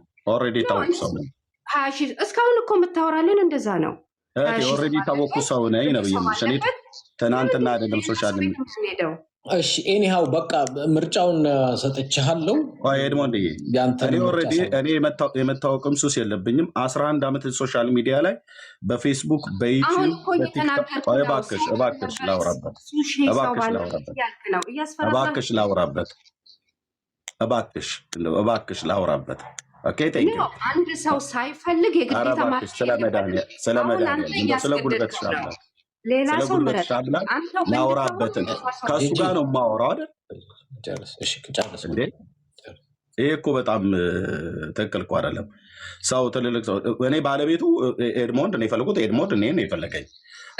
እስካሁን እኮ የምታወራልን እንደዛ ነው። ኦልሬዲ የታወኩ ሰው ነኝ ነው ብዬሽ። እኔ ትናንትና አይደለም ሶሻል ሄደው እሺ ኤኒሃው በቃ ምርጫውን ሰጥቻለሁ። ኤድሞንድ እኔ የመታወቅም ሱስ የለብኝም። 11 ዓመት ሶሻል ሚዲያ ላይ በፌስቡክ በዩቲዩብ እባክሽ ላውራበት። ኦኬ ቴንክ ዩ። አንድ ሰው ሳይፈልግ የግዴታ ስለ ጉልበት ሻላል ሌላ ሰው ምረጥ። ላውራበትን ከሱ ጋር ነው የማወራው አይደል? ይሄ እኮ በጣም ትክክል እኮ አይደለም። ሰው ትልልቅ ሰው እኔ ባለቤቱ ኤድሞንድ ነው የፈለጉት። ኤድሞንድ እኔ ነው የፈለገኝ።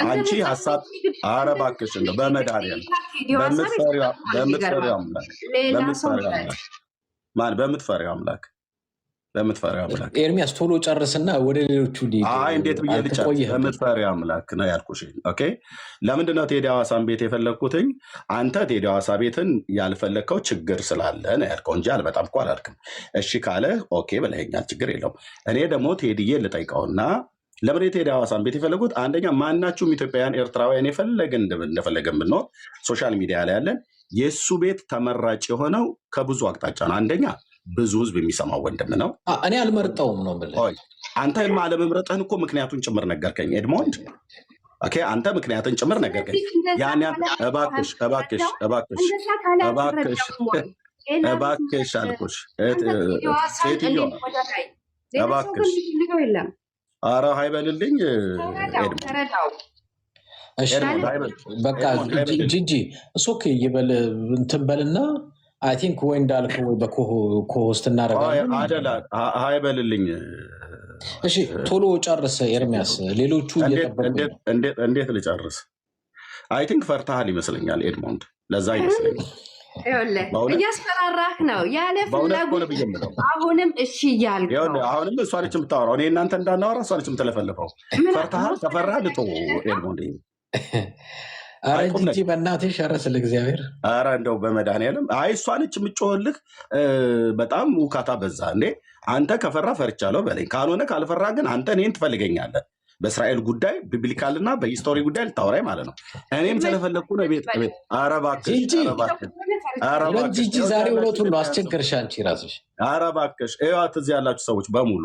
አንቺ ሀሳብ ኧረ እባክሽ እንደው በመድኃኒዓለም በምትፈሪው አምላክ ኤርሚያስ ቶሎ ጨርስና ወደ ሌሎቹ እንዴት ብዬ ልጨርስ? በምትፈሪው አምላክ ነው ያልኩሽ። ኦኬ ለምንድነው ቴዲ ሐዋሳን ቤት የፈለግኩትኝ? አንተ ቴዲ ሐዋሳ ቤትን ያልፈለግከው ችግር ስላለ ነው ያልከው እንጂ አልበጣም እኮ አላልክም። እሺ ካለ ኦኬ ብለኸኛል፣ ችግር የለውም። እኔ ደግሞ ቴዲዬ ልጠይቀውና ለምን የቴዲ ሐዋሳን ቤት የፈለጉት? አንደኛ ማናችሁም ኢትዮጵያውያን ኤርትራውያን እንደፈለገን ብንሆን ሶሻል ሚዲያ ላይ ያለን የእሱ ቤት ተመራጭ የሆነው ከብዙ አቅጣጫ ነው። አንደኛ ብዙ ህዝብ የሚሰማው ወንድም ነው። እኔ አልመርጠውም ነው የምልህ። አንተ አለመምረጥህን እኮ ምክንያቱን ጭምር ነገርከኝ ኤድሞንድ። ኦኬ አንተ ምክንያትን ጭምር ነገርከኝ። እባክሽ አልኩሽ ሴትዮ እባክሽ ኧረ አይበልልኝ በቃ ጂጂ እሶኬ ይበል እንትን በልና አይ ቲንክ ወይ እንዳልኩ በኮሆስት እናደርጋለን። አይበልልኝ። እሺ ቶሎ ጨርስ ኤርሚያስ፣ ሌሎቹ እንዴት ልጨርስ? አይ ቲንክ ፈርተሃል ይመስለኛል ኤድሞንድ፣ ለዛ ይመስለኛል እያስፈራራህ ነው ያለ ፍላጎት። አሁንም እሺ እያልክ ነው። አሁንም እሷ ነች የምታወራው፣ እኔ እናንተ እንዳናወራ እሷ ነች የምትለፈልፈው። ፈርተሃል፣ ተፈራህ ልጦ ኤድሞንድ። ኧረ ጂጂ በእናትሽ፣ ኧረ ስለ እግዚአብሔር፣ ኧረ እንደው በመድኃኒዓለም። አይ እሷ ነች የምጮህልህ። በጣም ውካታ በዛ እንዴ። አንተ ከፈራ ፈርቻለሁ በለኝ፣ ካልሆነ ካልፈራ ግን አንተ እኔን ትፈልገኛለህ። በእስራኤል ጉዳይ ቢብሊካልና በሂስቶሪ ጉዳይ ልታወራኝ ማለት ነው። እኔም ስለፈለግኩ ነው ቤት ቤት። ኧረ እባክሽ ጂጂ፣ ዛሬ እውነቱን ነው አስቸገርሽ አንቺ ራስሽ። ኧረ እባክሽ እዩዋት፣ እዚህ ያላችሁ ሰዎች በሙሉ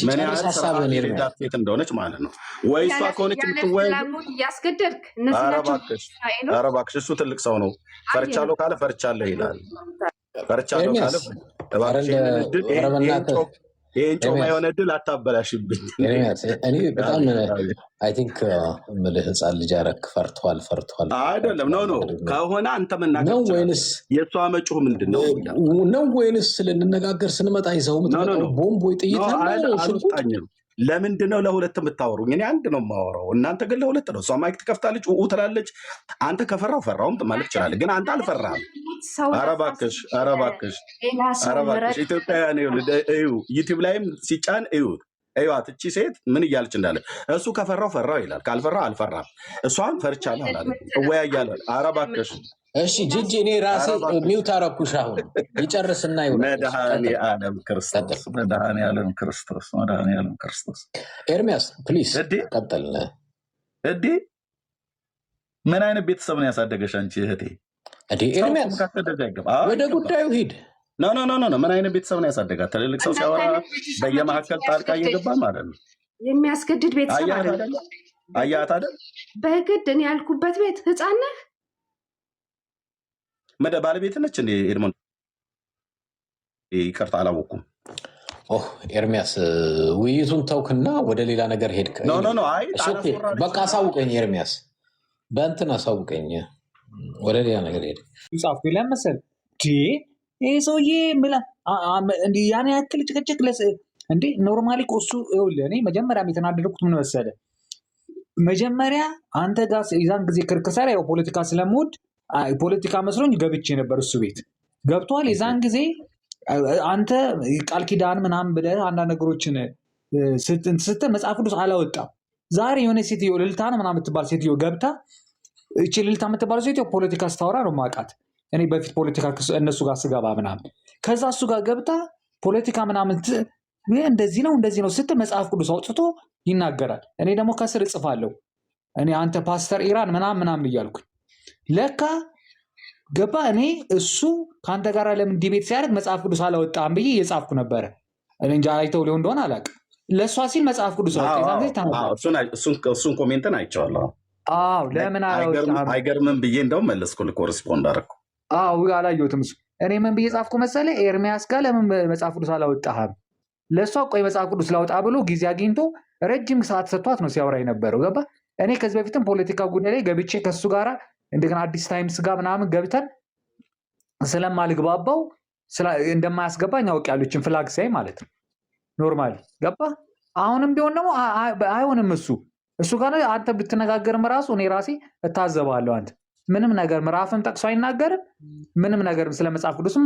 ምን ያህል ስርዓት ሴት እንደሆነች ማለት ነው። ወይ እሷ ከሆነች የምትወያዩ እያስገደድክ። ኧረ እባክሽ እሱ ትልቅ ሰው ነው። ፈርቻለሁ ካለ ፈርቻለሁ ይላል። ፈርቻለሁ ካለ እባክሽ ይህን ጮማ የሆነ ድል አታበላሽብኝ። እኔ በጣም አይ ቲንክ የምልህ ህፃን ልጅ አደረክ። ፈርቷል አይደለም ነው ከሆነ አንተ መናገር ነው ወይንስ የእሷ መጮህ ምንድን ነው ወይንስ ልንነጋገር ስንመጣ ይዘው የምትመጣው ቦምብ ወይ ጥይት ለምንድን ነው ለሁለት የምታወሩኝ? እኔ አንድ ነው የማወራው፣ እናንተ ግን ለሁለት ነው። እሷ ማይክ ትከፍታለች፣ ትላለች። አንተ ከፈራው ፈራውም ማለት ትችላለህ፣ ግን አንተ አልፈራህም። ኧረ እባክሽ፣ ኧረ እባክሽ፣ ኧረ እባክሽ። ኢትዮጵያውያን እዩ፣ ዩቲዩብ ላይም ሲጫን እዩት፣ እዩዋት። እቺ ሴት ምን እያለች እንዳለ። እሱ ከፈራው ፈራው ይላል፣ ካልፈራው አልፈራም። እሷን ፈርቻለሁ አላለ፣ እወያያለሁ። ኧረ እባክሽ። እሺ ጂጂ፣ እኔ ራሴ ሚውት አደረኩሽ። አሁን ይጨርስና ይሆናል። መድኃኔዓለም ክርስቶስ፣ መድኃኔዓለም ክርስቶስ፣ መድኃኔዓለም ክርስቶስ። ኤርሚያስ ፕሊዝ ቀጥል። እዴ ምን አይነት ቤተሰብ ነው ያሳደገሽ አንቺ እህቴ? ኤርሚያስ ወደ ጉዳዩ ሂድ። ኖ ምን አይነት ቤተሰብ ነው ያሳደጋት? ትልልቅ ሰው ሲያወራ በየመካከል ጣልቃ እየገባ ማለት ነው። የሚያስገድድ ቤተሰብ አይደለም። አያት አይደል? በግድ እኔ ያልኩበት ቤት ህፃን ነህ ባለቤት ነች እንዴ? ኤድሞን ይቅርታ አላወኩም። ኤርሚያስ ውይይቱን ተውክና ወደ ሌላ ነገር ሄድክ። በቃ አሳውቀኝ ኤርሚያስ፣ በእንትን አሳውቀኝ። ወደ ሌላ ነገር ሄድ ጻፍኩ ለመሰል ይሄ ሰውዬ ያን ያክል ጭቅጭቅ እንዴ? ኖርማሊ እሱ እኔ መጀመሪያም የተናደድኩት ምን መሰለ፣ መጀመሪያ አንተ ጋር የዛን ጊዜ ክርክር ሰራ ያው ፖለቲካ ስለምወድ ፖለቲካ መስሎኝ ገብቼ ነበር። እሱ ቤት ገብቷል። የዛን ጊዜ አንተ ቃል ኪዳን ምናምን ብለህ አንዳንድ ነገሮችን ስትል መጽሐፍ ቅዱስ አላወጣም። ዛሬ የሆነ ሴትዮ ልልታ ነው ምናምን የምትባል ሴትዮ ገብታ፣ እቺ ልልታ የምትባል ሴትዮ ፖለቲካ ስታወራ ነው የማውቃት እኔ በፊት ፖለቲካ እነሱ ጋር ስገባ ምናምን። ከዛ እሱ ጋር ገብታ ፖለቲካ ምናምን እንደዚህ ነው ስትል መጽሐፍ ቅዱስ አውጥቶ ይናገራል። እኔ ደግሞ ከስር እጽፋለሁ እኔ አንተ ፓስተር ኢራን ምናምን እያልኩኝ ለካ ገባ። እኔ እሱ ከአንተ ጋር ለምን ዲቤት ሲያደርግ መጽሐፍ ቅዱስ አላወጣም ብዬ እየጻፍኩ ነበረ። እንጃ አይተው ሊሆን እንደሆነ አላውቅም። ለእሷ ሲል መጽሐፍ ቅዱስ እሱን ኮሜንትን አይቼዋለሁ። ለምን አይገርምም ብዬ እንደውም መለስኩ፣ ኮረስፖንድ አደረኩ። አላየሁትም። እሱ እኔ ምን ብዬ ጻፍኩ መሰለ፣ ኤርሚያስ ጋር ለምን መጽሐፍ ቅዱስ አላወጣህም? ለእሷ ቆይ መጽሐፍ ቅዱስ ላውጣ ብሎ ጊዜ አግኝቶ ረጅም ሰዓት ሰጥቷት ነው ሲያወራ የነበረው። ገባ። እኔ ከዚህ በፊትም ፖለቲካ ጉዳይ ላይ ገብቼ ከሱ ጋር እንደገና አዲስ ታይምስ ጋር ምናምን ገብተን ስለማልግባባው እንደማያስገባኝ አውቅ ያሉችን ፍላግ ሳይ ማለት ነው። ኖርማሊ ገባ። አሁንም ቢሆን ደግሞ አይሆንም። እሱ ጋር አንተ ብትነጋገርም ራሱ እኔ ራሴ እታዘባለሁ። አንተ ምንም ነገር ምዕራፍም ጠቅሶ አይናገርም። ምንም ነገር ስለ መጽሐፍ ቅዱስም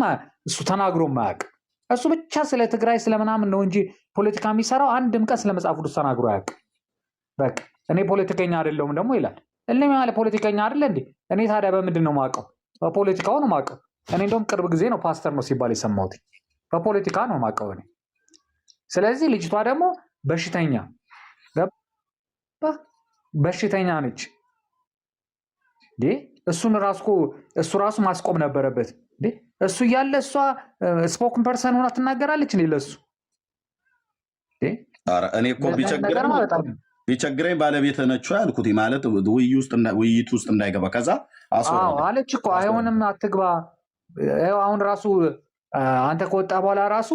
እሱ ተናግሮ ማያውቅ። እሱ ብቻ ስለ ትግራይ ስለምናምን ነው እንጂ ፖለቲካ የሚሰራው አንድም ቀን ስለ መጽሐፍ ቅዱስ ተናግሮ አያውቅ። በቃ እኔ ፖለቲከኛ አይደለሁም ደግሞ ይላል። እልም ያለ ፖለቲከኛ አይደለ እንዴ? እኔ ታዲያ በምንድን ነው የማውቀው? በፖለቲካው ነው የማውቀው። እኔ እንደውም ቅርብ ጊዜ ነው ፓስተር ነው ሲባል የሰማሁት። በፖለቲካ ነው የማውቀው እኔ። ስለዚህ ልጅቷ ደግሞ በሽተኛ ነች። እሱ ራሱ ማስቆም ነበረበት። እሱ እያለ እሷ ስፖክን ፐርሰን ሆና ትናገራለች። ለሱ እኔ እኮ ቢቸግረኝ ባለቤት ነች ያልኩት ማለት ውይይት ውስጥ እንዳይገባ ከዛ አለች እኮ። አይሆንም አትግባ። አሁን ራሱ አንተ ከወጣ በኋላ ራሱ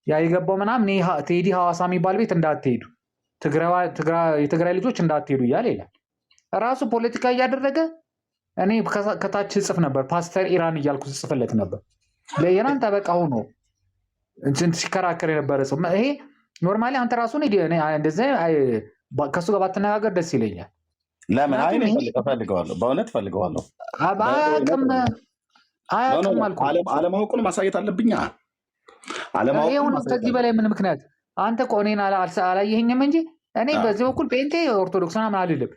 ያ የገባው ምናምን ቴዲ ሐዋሳ የሚባል ቤት እንዳትሄዱ፣ የትግራይ ልጆች እንዳትሄዱ እያለ ይላል። ራሱ ፖለቲካ እያደረገ እኔ ከታች ጽፍ ነበር፣ ፓስተር ኢራን እያልኩ ጽፍለት ነበር። ለኢራን ጠበቃ ሆኖ ሲከራከር የነበረ ሰው ይሄ ኖርማሊ አንተ ራሱ እንደዚህ ከሱ ጋር ባትነጋገር ደስ ይለኛል። ለምን እፈልገዋለሁ፣ በእውነት እፈልገዋለሁ። አያውቅም አልኩ። አለማወቁን ማሳየት አለብኛ። ከዚህ በላይ ምን ምክንያት? አንተ እኮ እኔን አላየኸኝም እንጂ እኔ በዚህ በኩል ጴንጤ ኦርቶዶክስ ምናምን አልልም።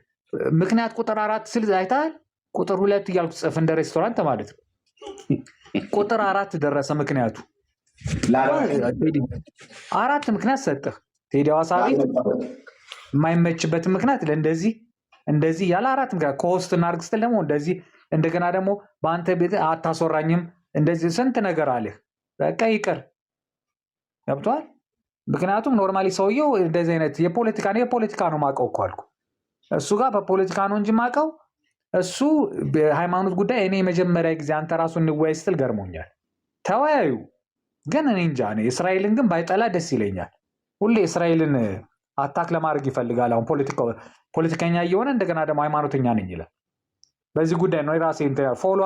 ምክንያት ቁጥር 4 ስል አይተሃል? ቁጥር 2 እያልኩ ጽፍ እንደ ሬስቶራንት ማለት ነው። ቁጥር 4 ደረሰ ምክንያቱ። 4 ምክንያት ሰጥህ። ቴዲ ሐዋሳ ቤት የማይመችበትን ምክንያት እንደዚህ ያለ 4 ምክንያት ከሆስት እናድርግ ስትል ደግሞ እንደዚህ እንደገና ደግሞ በአንተ ቤት አታስወራኝም እንደዚህ ስንት ነገር አለህ። በቃ ይቅር ገብቷል። ምክንያቱም ኖርማሊ ሰውየው እንደዚህ አይነት የፖለቲካ ነው ማቀው እኮ አልኩ። እሱ ጋር በፖለቲካ ነው እንጂ ማቀው እሱ በሃይማኖት ጉዳይ እኔ የመጀመሪያ ጊዜ አንተ ራሱ እንወያይ ስትል ገርሞኛል። ተወያዩ ግን እኔ እንጃ እስራኤልን ግን ባይጠላ ደስ ይለኛል። ሁሌ እስራኤልን አታክ ለማድረግ ይፈልጋል። አሁን ፖለቲከኛ እየሆነ እንደገና ደግሞ ሃይማኖተኛ ነኝ ይላል። በዚህ ጉዳይ ነው ራሴ ፎሎ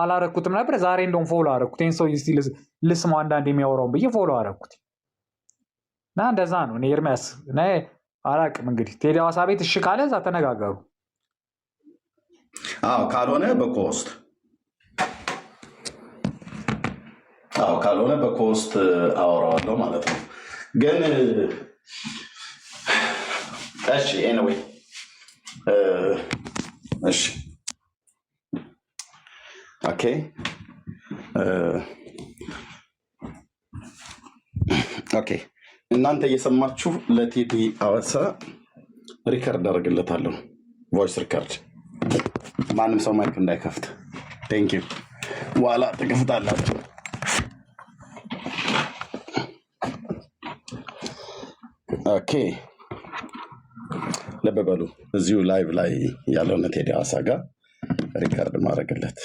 አላረኩትም ነበር። ዛሬ እንደውም ፎሎ አረኩት። ይህን ሰው ልስማው አንዳንድ የሚያወራውን ብዬ ፎሎ አረኩት እና እንደዛ ነው። እኔ ኤርሚያስ አላቅም እንግዲህ ቴዲ ሐዋሳ ቤት እሺ ካለ እዛ ተነጋገሩ። ካልሆነ በኮስት አወራዋለሁ ማለት ነው። ግን እሺ ኤኒዌይ እሺ ኦኬ ኦኬ እናንተ እየሰማችሁ ለቴዲ ሐዋሳ ሪከርድ አደርግለታለሁ። ቮይስ ሪከርድ ማንም ሰው ማይክ እንዳይከፍት። ቴንክ ዩ ዋላ ትከፍታላችሁ። ኦኬ ልብ በሉ እዚሁ ላይቭ ላይ ያለውን ቴዲ ሐዋሳ ጋር ሪከርድ ማድረግለት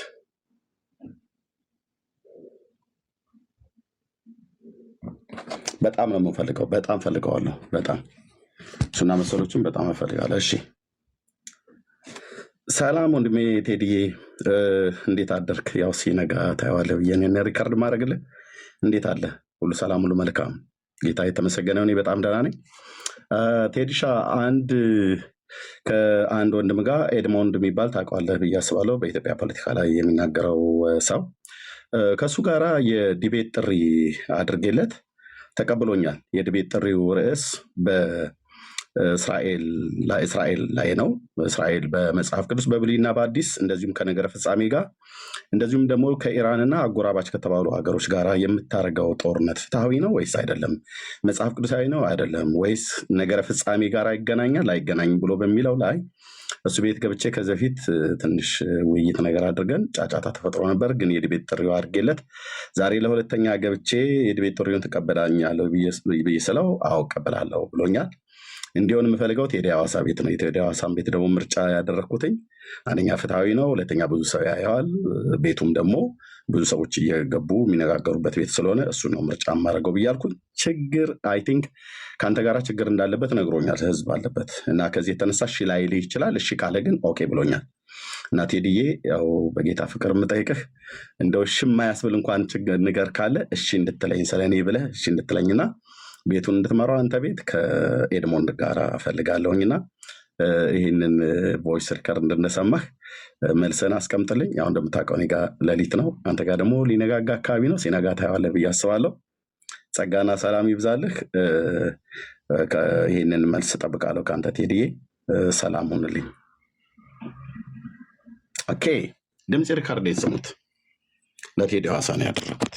በጣም ነው የምፈልገው። በጣም ፈልገዋለሁ። በጣም እሱና መሰሎችን በጣም እፈልጋለሁ። እሺ ሰላም ወንድሜ ቴዲዬ እንዴት አደርክ? ያው ሲነጋ ታየዋለህ ብዬ እኔ ሪከርድ ማድረግልህ። እንዴት አለ? ሁሉ ሰላም፣ ሁሉ መልካም። ጌታ የተመሰገነ ይሁን። በጣም ደህና ነኝ። ቴዲሻ ከአንድ ወንድም ጋር ኤድሞንድ የሚባል ታውቀዋለህ ብዬ አስባለሁ። በኢትዮጵያ ፖለቲካ ላይ የሚናገረው ሰው ከእሱ ጋራ የዲቤት ጥሪ አድርጌለት ተቀብሎኛል። የዲቤት ጥሪው ርዕስ በእስራኤል ላይ ነው። እስራኤል በመጽሐፍ ቅዱስ በብሉይና በአዲስ እንደዚሁም ከነገረ ፍጻሜ ጋር እንደዚሁም ደግሞ ከኢራንና አጎራባች ከተባሉ ሀገሮች ጋር የምታደርገው ጦርነት ፍትሐዊ ነው ወይስ አይደለም? መጽሐፍ ቅዱሳዊ ነው አይደለም? ወይስ ነገረ ፍጻሜ ጋር ይገናኛል አይገናኝም ብሎ በሚለው ላይ እሱ ቤት ገብቼ ከዚህ በፊት ትንሽ ውይይት ነገር አድርገን ጫጫታ ተፈጥሮ ነበር። ግን የዲቤት ጥሪው አድርጌለት ዛሬ ለሁለተኛ ገብቼ የዲቤት ጥሪውን ትቀበላለህ ብዬ ስለው አዎ እቀበላለሁ ብሎኛል። እንዲሆን የምፈልገው ቴዲ ሐዋሳ ቤት ነው። የቴዲ ሐዋሳን ቤት ደግሞ ምርጫ ያደረግኩትኝ አንደኛ ፍትሐዊ ነው፣ ሁለተኛ ብዙ ሰው ያየዋል፣ ቤቱም ደግሞ ብዙ ሰዎች እየገቡ የሚነጋገሩበት ቤት ስለሆነ እሱ ነው ምርጫ የማደርገው ብያልኩኝ። ችግር አይ ቲንክ ከአንተ ጋር ችግር እንዳለበት ነግሮኛል፣ ህዝብ አለበት እና ከዚህ የተነሳ እሺ ላይልህ ይችላል። እሺ ካለ ግን ኦኬ ብሎኛል። እና ቴዲዬ ያው በጌታ ፍቅር የምጠይቅህ እንደው እሺ የማያስብል እንኳን ችግር ንገር ካለ እሺ እንድትለኝ ስለኔ ብለህ እሺ እንድትለኝና ቤቱን እንድትመራው አንተ ቤት ከኤድሞንድ ጋር እፈልጋለሁኝና ይህንን ቮይስ ሪከርድ እንድንሰማህ መልሰን አስቀምጥልኝ። ያው እንደምታውቀው እኔ ጋር ሌሊት ነው፣ አንተ ጋር ደግሞ ሊነጋጋ አካባቢ ነው። ሲነጋ ታየዋለህ ብዬ አስባለሁ። ጸጋና ሰላም ይብዛልህ። ይህንን መልስ እጠብቃለሁ ከአንተ ቴዲዬ። ሰላም ሁንልኝ። ኦኬ ድምፅ ሪከርድ የሰሙት ለቴዲ ሐዋሳ ነው ያደረኩት።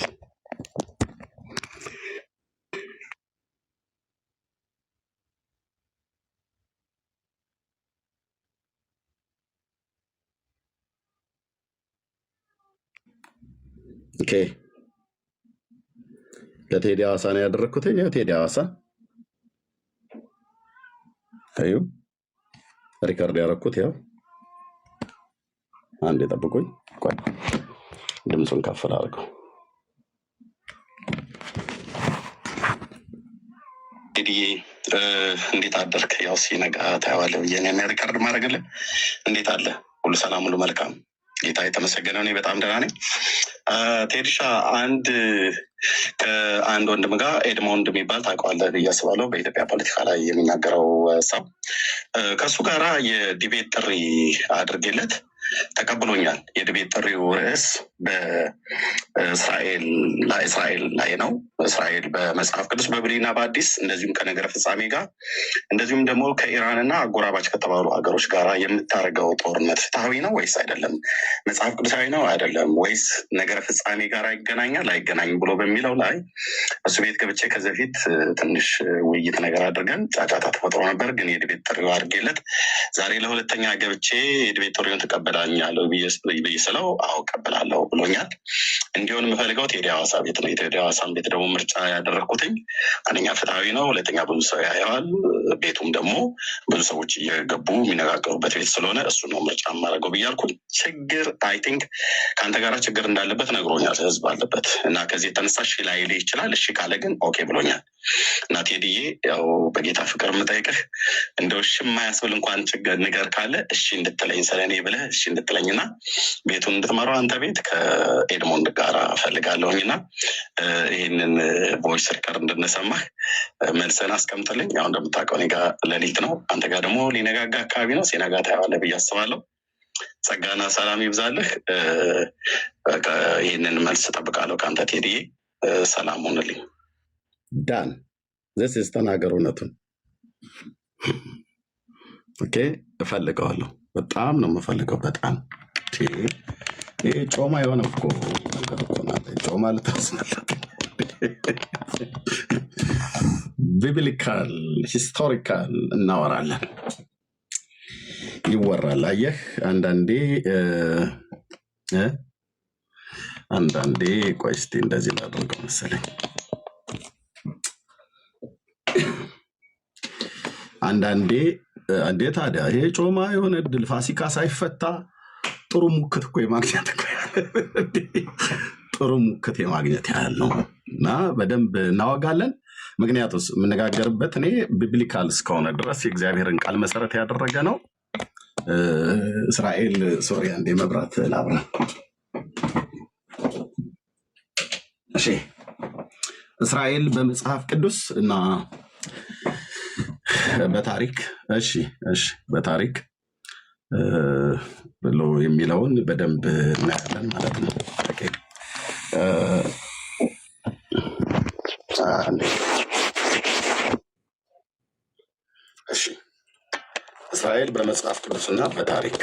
ኦኬ ለቴዲ ሐዋሳ ነው ያደረኩት። ያው ቴዲ ሐዋሳ አዩ ሪከርድ ያደረኩት። ያው አንዴ ጠብቁኝ፣ ቆይ ድምፁን ከፍ ላድርገው። ቴዲዬ እንዴት አደርክ? ያው ሲነጋ ታየዋለህ ብዬ እኔ ሪከርድ ማድረግልህ። እንዴት አለ? ሁሉ ሰላም፣ ሁሉ መልካም። ጌታ የተመሰገነ እኔ በጣም ደህና ነኝ። ቴዲሻ ከአንድ ወንድም ጋር ኤድሞንድ የሚባል ታውቀዋለህ ብዬ አስባለሁ። በኢትዮጵያ ፖለቲካ ላይ የሚናገረው ሰው ከእሱ ጋራ የዲቤት ጥሪ አድርጌለት ተቀብሎኛል። የዲቤት ጥሪው ርዕስ በእስራኤል ላይ ነው። እስራኤል በመጽሐፍ ቅዱስ በብሉይና በአዲስ እንደዚሁም ከነገረ ፍጻሜ ጋር እንደዚሁም ደግሞ ከኢራንና አጎራባች ከተባሉ ሀገሮች ጋር የምታደርገው ጦርነት ፍትሐዊ ነው ወይስ አይደለም? መጽሐፍ ቅዱሳዊ ነው አይደለም? ወይስ ነገረ ፍጻሜ ጋር ይገናኛል አይገናኝም ብሎ በሚለው ላይ እሱ ቤት ገብቼ ከዚህ በፊት ትንሽ ውይይት ነገር አድርገን ጫጫታ ተፈጥሮ ነበር። ግን የዲቤት ጥሪው አድርጌለት ዛሬ ለሁለተኛ ገብቼ የዲቤት ጥሪውን ትቀበላለህ ብዬ ስለው አዎ እቀበላለሁ ብሎኛል። እንዲሆን የምፈልገው ቴዲ ሐዋሳ ቤት ነው። የቴዲ ሐዋሳን ቤት ደግሞ ምርጫ ያደረግኩትኝ አንደኛ ፍትሐዊ ነው፣ ሁለተኛ ብዙ ሰው ያየዋል፣ ቤቱም ደግሞ ብዙ ሰዎች እየገቡ የሚነጋገሩበት ቤት ስለሆነ እሱ ነው ምርጫ የማደርገው ብያልኩኝ። ችግር አይ ቲንክ ከአንተ ጋር ችግር እንዳለበት ነግሮኛል፣ ህዝብ አለበት እና ከዚህ የተነሳ እሺ ላይልህ ይችላል። እሺ ካለ ግን ኦኬ ብሎኛል። እና ቴዲዬ ያው በጌታ ፍቅር የምጠይቅህ እንደው እሺ የማያስብል እንኳን ችግር ንገር ካለ እሺ እንድትለኝ ስለኔ ብለህ እሺ እንድትለኝና ቤቱን እንድትመራው አንተ ቤት ከኤድሞንድ ጋር ፈልጋለሁኝና ይህንን ቮይስ ሪከርድ እንድንሰማህ መልሰን አስቀምጥልኝ። ያው እንደምታውቀው እኔ ጋር ሌሊት ነው፣ አንተ ጋር ደግሞ ሊነጋጋ አካባቢ ነው። ሲነጋ ታየዋለህ ብዬ አስባለሁ። ጸጋና ሰላም ይብዛልህ። ይህንን መልስ እጠብቃለሁ ከአንተ ቴዲዬ። ሰላም ሆንልኝ። ዳን ዘስ ተናገር እውነቱን። ኦኬ እፈልገዋለሁ፣ በጣም ነው የምፈልገው። በጣም ይሄ ጮማ የሆነ እኮ ነገር እኮ ናት። ጮማ ልታስመላት ቢብሊካል ሂስቶሪካል እናወራለን፣ ይወራል። አየህ አንዳንዴ ቆይ እስኪ እንደዚህ ላድርገው መሰለኝ። አንዳንዴ እንዴ ታዲያ ይሄ ጮማ የሆነ እድል ፋሲካ ሳይፈታ ጥሩ ሙክት እኮ የማግኘት እኮ ጥሩ ሙክት የማግኘት ያህል ነው። እና በደንብ እናወጋለን። ምክንያቱም የምነጋገርበት እኔ ቢብሊካል እስከሆነ ድረስ የእግዚአብሔርን ቃል መሰረት ያደረገ ነው። እስራኤል ሶሪያ እንደ መብራት ላብራ። እሺ እስራኤል በመጽሐፍ ቅዱስ እና በታሪክ በታሪክ ብሎ የሚለውን በደንብ እናያለን ማለት ነው። እሺ እስራኤል በመጽሐፍ ቅዱስና በታሪክ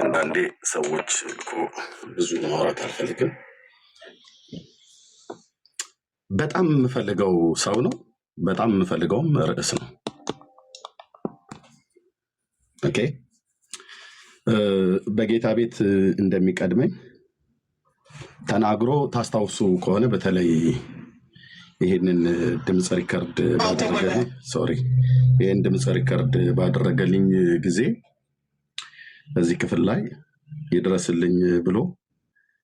አንዳንዴ ሰዎች እኮ ብዙ ማውራት አልፈልግም። በጣም የምፈልገው ሰው ነው። በጣም የምፈልገውም ርዕስ ነው። ኦኬ በጌታ ቤት እንደሚቀድመኝ ተናግሮ ታስታውሱ ከሆነ በተለይ ይህንን ድምፅ ሪከርድ ባደረገልኝ ጊዜ በዚህ ክፍል ላይ ይድረስልኝ ብሎ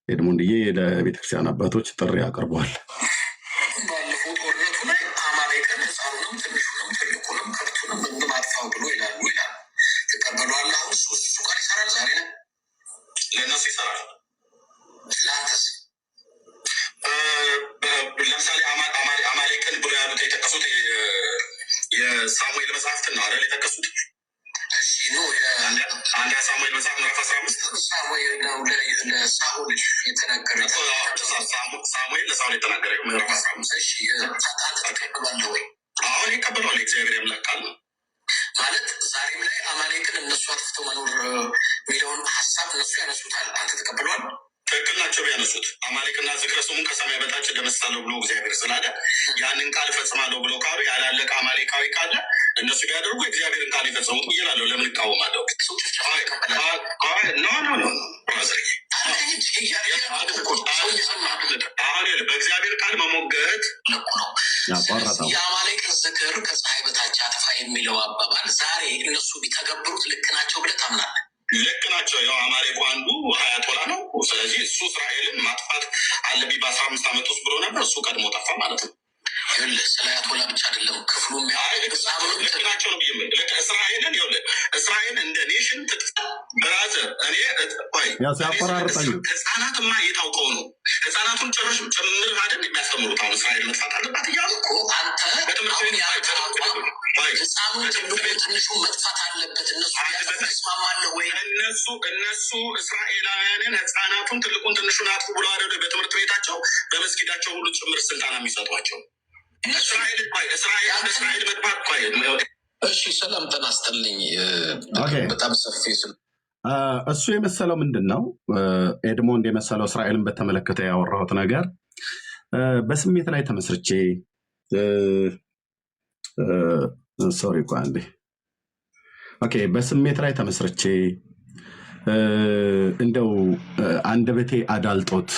ኤድሞንድዬ ለቤተክርስቲያን አባቶች ጥሪ አቅርቧል። ለምሳሌ አማሌቅን ብሎ ያሉት የጠቀሱት የሳሙኤል መጽሐፍትን ነው አይደል የጠቀሱት? አንድ ሳሙኤል መጽሐፍ ምዕራፍ 15 ሳሙኤል ነው ለሳኦል የተናገረ ሳሙኤል ለሳኦል የተናገረ ምዕራፍ 15። እሺ ተቀበላለሁ ወይ? አሁን ይቀበላል። እግዚአብሔር ያምላክ ቃል ማለት ዛሬም ላይ አማሌቅን እነሱ አጥፍተው መኖር የሚለውን ሀሳብ እነሱ ያነሱታል። አንተ ተቀበሏል? ትክክል ናቸው ቢያነሱት። አማሌቅና ዝክረ ስሙን ከሰማይ በታች ደመስሳለሁ ብሎ እግዚአብሔር ስላለ ያንን ቃል እፈጽማለሁ ብሎ ካሉ ያላለቀ አማሌቃዊ ካለ እነሱ ቢያደርጉ እግዚአብሔርን ቃል ይፈጽሙት ብዬ እላለሁ። ለምን እቃወማለሁ? አሁን በእግዚአብሔር ቃል መሞገት ልኩ ነው። የአማሌቅን ዝክር ከፀሐይ በታች አጥፋ የሚለው አባባል ዛሬ እነሱ ቢተገብሩት ልክ ናቸው ብለህ ታምናለህ? ልክ ናቸው። ያው አማሌቁ አንዱ ሀያቶላ ነው። ስለዚህ እሱ እስራኤልን ማጥፋት አለብኝ በ15 ዓመት ውስጥ ብሎ ነበር። እሱ ቀድሞ ጠፋ ማለት ነው። ስለ አያቶላ ብቻ አይደለም ክፍሉ ልክ ናቸው ነው ብዬ እስራኤልን እስራኤል እንደ ኔሽን ትጥፋ ብራዘር። እኔ ህፃናትማ የታውቀው ነው። ህፃናቱን ጭምር አይደል የሚያስተምሩት። አሁን እስራኤል መጥፋት አለባት እያሉ እኮ አንተ ህፃኑን ትንሹ መጥፋት አለበት እነሱ ይስማማለህ ወይ? እነሱ እስራኤላውያንን ህፃናቱን ትልቁን ትንሹን አጥፉ ብሎ አደ በትምህርት ቤታቸው በመስጊዳቸው ሁሉ ጭምር ስልጣና የሚሰጧቸው እስራኤል መጥፋት። እሺ ሰላም ተናስተልኝ። በጣም ሰፊ እሱ የመሰለው ምንድን ነው? ኤድሞንድ የመሰለው እስራኤልን በተመለከተ ያወራሁት ነገር በስሜት ላይ ተመስርቼ ሶሪ እኮ አንዴ በስሜት ላይ ተመስርቼ እንደው አንደበቴ አዳልጦት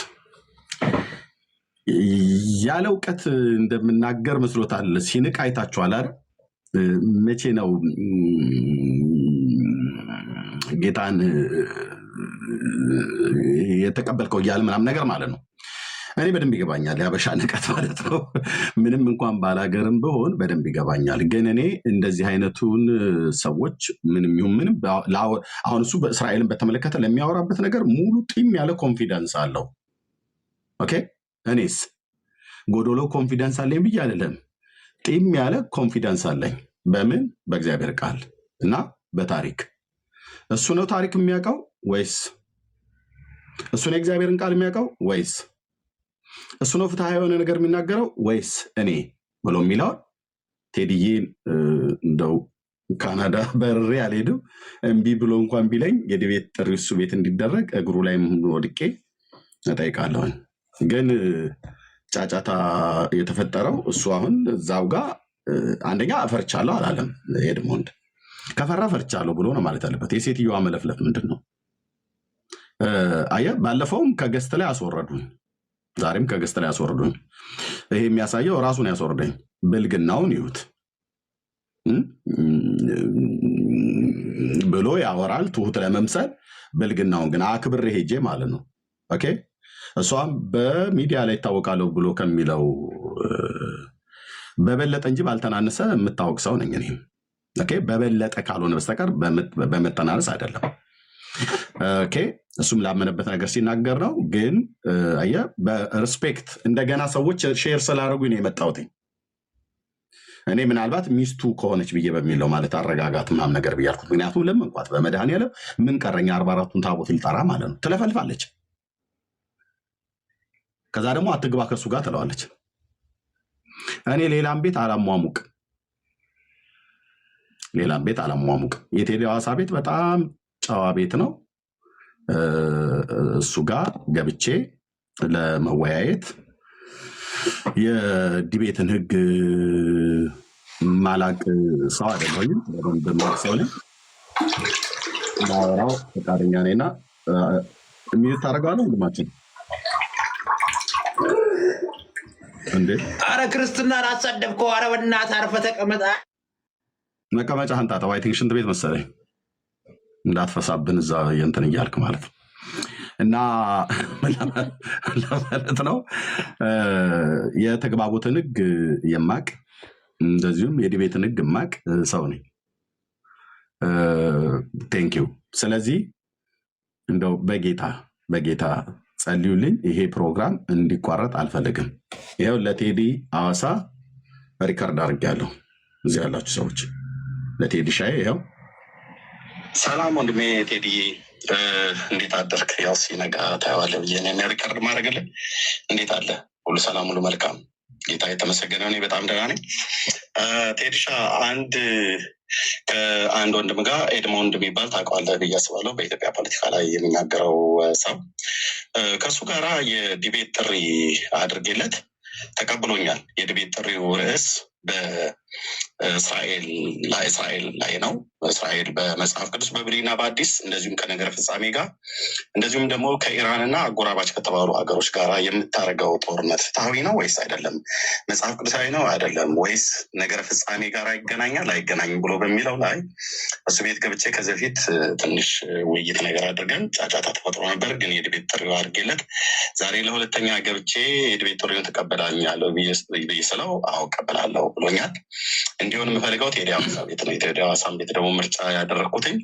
ያለ እውቀት እንደምናገር መስሎታል። ሲንቅ አይታችኋል አይደል? መቼ ነው ጌታን የተቀበልከው እያለ ምናምን ነገር ማለት ነው። እኔ በደንብ ይገባኛል የአበሻ ንቀት ማለት ነው። ምንም እንኳን ባላገርም ብሆን በደንብ ይገባኛል። ግን እኔ እንደዚህ አይነቱን ሰዎች ምንም ይሁን ምንም አሁን እሱ በእስራኤልን በተመለከተ ለሚያወራበት ነገር ሙሉ ጢም ያለ ኮንፊደንስ አለው። ኦኬ እኔስ ጎዶሎ ኮንፊደንስ አለኝ ብዬ አይደለም። ጢም ያለ ኮንፊደንስ አለኝ። በምን? በእግዚአብሔር ቃል እና በታሪክ። እሱ ነው ታሪክ የሚያውቀው ወይስ እሱ ነው የእግዚአብሔርን ቃል የሚያውቀው ወይስ እሱ ነው ፍትሐ የሆነ ነገር የሚናገረው ወይስ እኔ ብሎ የሚለውን ቴዲዬን እንደው ካናዳ በርሬ አልሄድም እምቢ ብሎ እንኳን ቢለኝ የድቤት ጥሪ እሱ ቤት እንዲደረግ እግሩ ላይ ወድቄ እጠይቃለሁኝ። ግን ጫጫታ የተፈጠረው እሱ አሁን እዛው ጋር አንደኛ ፈርቻለሁ አላለም። ኤድሞንድ ከፈራ ፈርቻለሁ ብሎ ነው ማለት ያለበት። የሴትዮዋ መለፍለፍ ምንድን ነው? አየህ ባለፈውም ከገስት ላይ አስወረዱኝ፣ ዛሬም ከገስት ላይ አስወረዱኝ። ይሄ የሚያሳየው ራሱን ያስወርደኝ ብልግናውን ይዩት ብሎ ያወራል ትሁት ለመምሰል ብልግናውን ግን አክብሬ ሄጄ ማለት ነው። ኦኬ እሷም በሚዲያ ላይ ይታወቃለሁ ብሎ ከሚለው በበለጠ እንጂ ባልተናነሰ የምታወቅ ሰው ነኝ እኔ። ኦኬ በበለጠ ካልሆነ በስተቀር በመተናነስ አይደለም። ኦኬ እሱም ላመነበት ነገር ሲናገር ነው። ግን አየህ በሪስፔክት እንደገና ሰዎች ሼር ስላደረጉኝ ነው የመጣሁት። እኔ ምናልባት ሚስቱ ከሆነች ብዬ በሚለው ማለት አረጋጋት ምናምን ነገር ብያልኩት። ምክንያቱም ለመንኳት በመድኃኒዓለም ምን ቀረኛ 44ቱን ታቦት ልጠራ ማለት ነው። ትለፈልፋለች። ከዛ ደግሞ አትግባ ከሱ ጋር ትለዋለች። እኔ ሌላም ቤት አላሟሙቅ። የቴዲ ሐዋሳ ቤት በጣም ጨዋ ቤት ነው። እሱ ጋር ገብቼ ለመወያየት የዲቤትን ህግ ማላቅ ሰው አይደለሁም። በደንብ ሰው ነኝ። ማወራው ፈቃደኛ ነኝና የሚል ታደርገዋለህ ወንድማችን እንዴ? አረ ክርስትናን አሰደብከው። አረ በእናትህ አርፈህ ተቀመጥ። መቀመጫህን ታጠብ። አይ ቲንክ ሽንት ቤት መሰለኝ እንዳትፈሳብን እዛ የእንትን እያልክ ማለት ነው። እና ለማለት ነው የተግባቦትን ህግ የማቅ እንደዚሁም የዲቤትን ህግ የማቅ ሰው ነኝ። ቴንኪው። ስለዚህ እንደው በጌታ ጸልዩልኝ። ይሄ ፕሮግራም እንዲቋረጥ አልፈልግም። ይኸው ለቴዲ ሐዋሳ ሪከርድ አድርጌያለሁ። እዚህ ያላችሁ ሰዎች ለቴዲ ሻይ ይኸው። ሰላም ወንድሜ ቴዲ እንዴት አደርክ? ያው ሲነጋ ታየዋለህ ብዬ ነው ሪከርድ ማድረግልህ። እንዴት አለ? ሁሉ ሰላም፣ ሁሉ መልካም። ጌታ የተመሰገነ። እኔ በጣም ደህና ነኝ። ቴዲሻ ከአንድ ወንድም ጋር ኤድሞንድ የሚባል ታውቀዋለህ ብዬ አስባለሁ። በኢትዮጵያ ፖለቲካ ላይ የሚናገረው ሰው ከእሱ ጋራ የዲቤት ጥሪ አድርጌለት ተቀብሎኛል። የዲቤት ጥሪው ርዕስ በእስራኤል ላይ ነው። እስራኤል በመጽሐፍ ቅዱስ በብሉይና በአዲስ እንደዚሁም ከነገረ ፍጻሜ ጋር እንደዚሁም ደግሞ ከኢራንና አጎራባች ከተባሉ ሀገሮች ጋር የምታደርገው ጦርነት ፍትሐዊ ነው ወይስ አይደለም? መጽሐፍ ቅዱሳዊ ነው አይደለም? ወይስ ነገረ ፍጻሜ ጋር ይገናኛል አይገናኝም ብሎ በሚለው ላይ እሱ ቤት ገብቼ ከዚህ በፊት ትንሽ ውይይት ነገር አድርገን ጫጫታ ተፈጥሮ ነበር። ግን የድቤት ጥሪው አድርጌለት ዛሬ ለሁለተኛ ገብቼ የድቤት ጥሪውን ትቀበላለህ ብዬ ስለው አዎ እቀበላለሁ ብሎኛል። እንዲሆን የምፈልገው ቴዲ ሐዋሳ ቤት ነው። የቴዲ ሐዋሳን ቤት ደግሞ ምርጫ ያደረግኩትኝ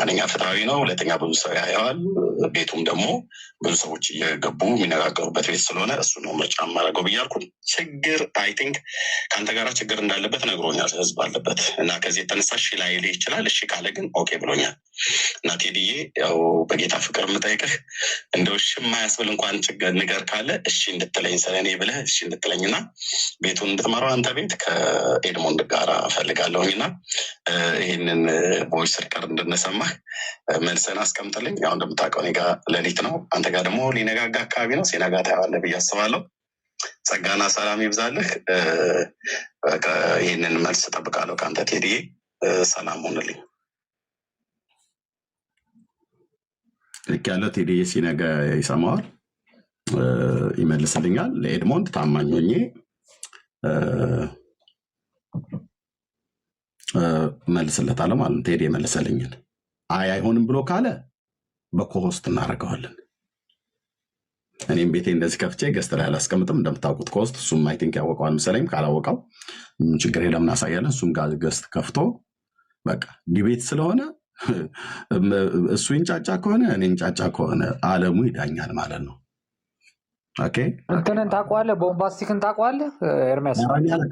አንደኛ ፍትሐዊ ነው፣ ሁለተኛ ብዙ ሰው ያየዋል፣ ቤቱም ደግሞ ብዙ ሰዎች እየገቡ የሚነጋገሩበት ቤት ስለሆነ እሱ ነው ምርጫ የማደርገው ብያልኩ። ችግር አይ ቲንክ ከአንተ ጋር ችግር እንዳለበት ነግሮኛል፣ ህዝብ አለበት እና ከዚህ የተነሳ እሺ ላይልህ ይችላል። እሺ ካለ ግን ኦኬ ብሎኛል። እና ቴዲዬ ያው በጌታ ፍቅር የምጠይቅህ እንደው እሺ የማያስብል እንኳን ችግር ንገር ካለ እሺ እንድትለኝ ስለኔ ብለህ እሺ እንድትለኝና ቤቱን እንድትመራው አንተ ቤት ከኤድሞንድ ጋር እፈልጋለሁኝና ይህንን ቮይስ ሪከርድ እንድንሰማህ መልሰን አስቀምጥልኝ። ያው እንደምታውቀው እኔ ጋር ሌሊት ነው፣ አንተ ጋር ደግሞ ሊነጋጋ አካባቢ ነው። ሲነጋ ታየዋለህ ብዬ አስባለሁ። ጸጋና ሰላም ይብዛልህ። ይህንን መልስ እጠብቃለሁ ከአንተ ቴዲዬ። ሰላም ሆንልኝ። ልክ ያለ ቴዲዬ ሲነጋ ይሰማዋል፣ ይመልስልኛል። ለኤድሞንድ ታማኝ ሆኜ መልስለታለሁ ማለት ነው። ቴዲ የመለሰልኝን አይሆንም ብሎ ካለ በኮሆስት እናደርገዋለን። እኔም ቤቴ እንደዚህ ከፍቼ ገስት ላይ አላስቀምጥም እንደምታውቁት ኮስት እሱም አይ ቲንክ ያወቀዋል መሰለኝ ካላወቀው ችግር የለም እናሳያለን እሱም ጋር ገስት ከፍቶ በቃ ዲቤት ስለሆነ እሱ ይንጫጫ ከሆነ እኔ እንጫጫ ከሆነ ዓለሙ ይዳኛል ማለት ነው። ኦኬ እንትንን ታውቀዋለህ? ቦምባስቲክን ታውቀዋለህ? ኤርሚያስ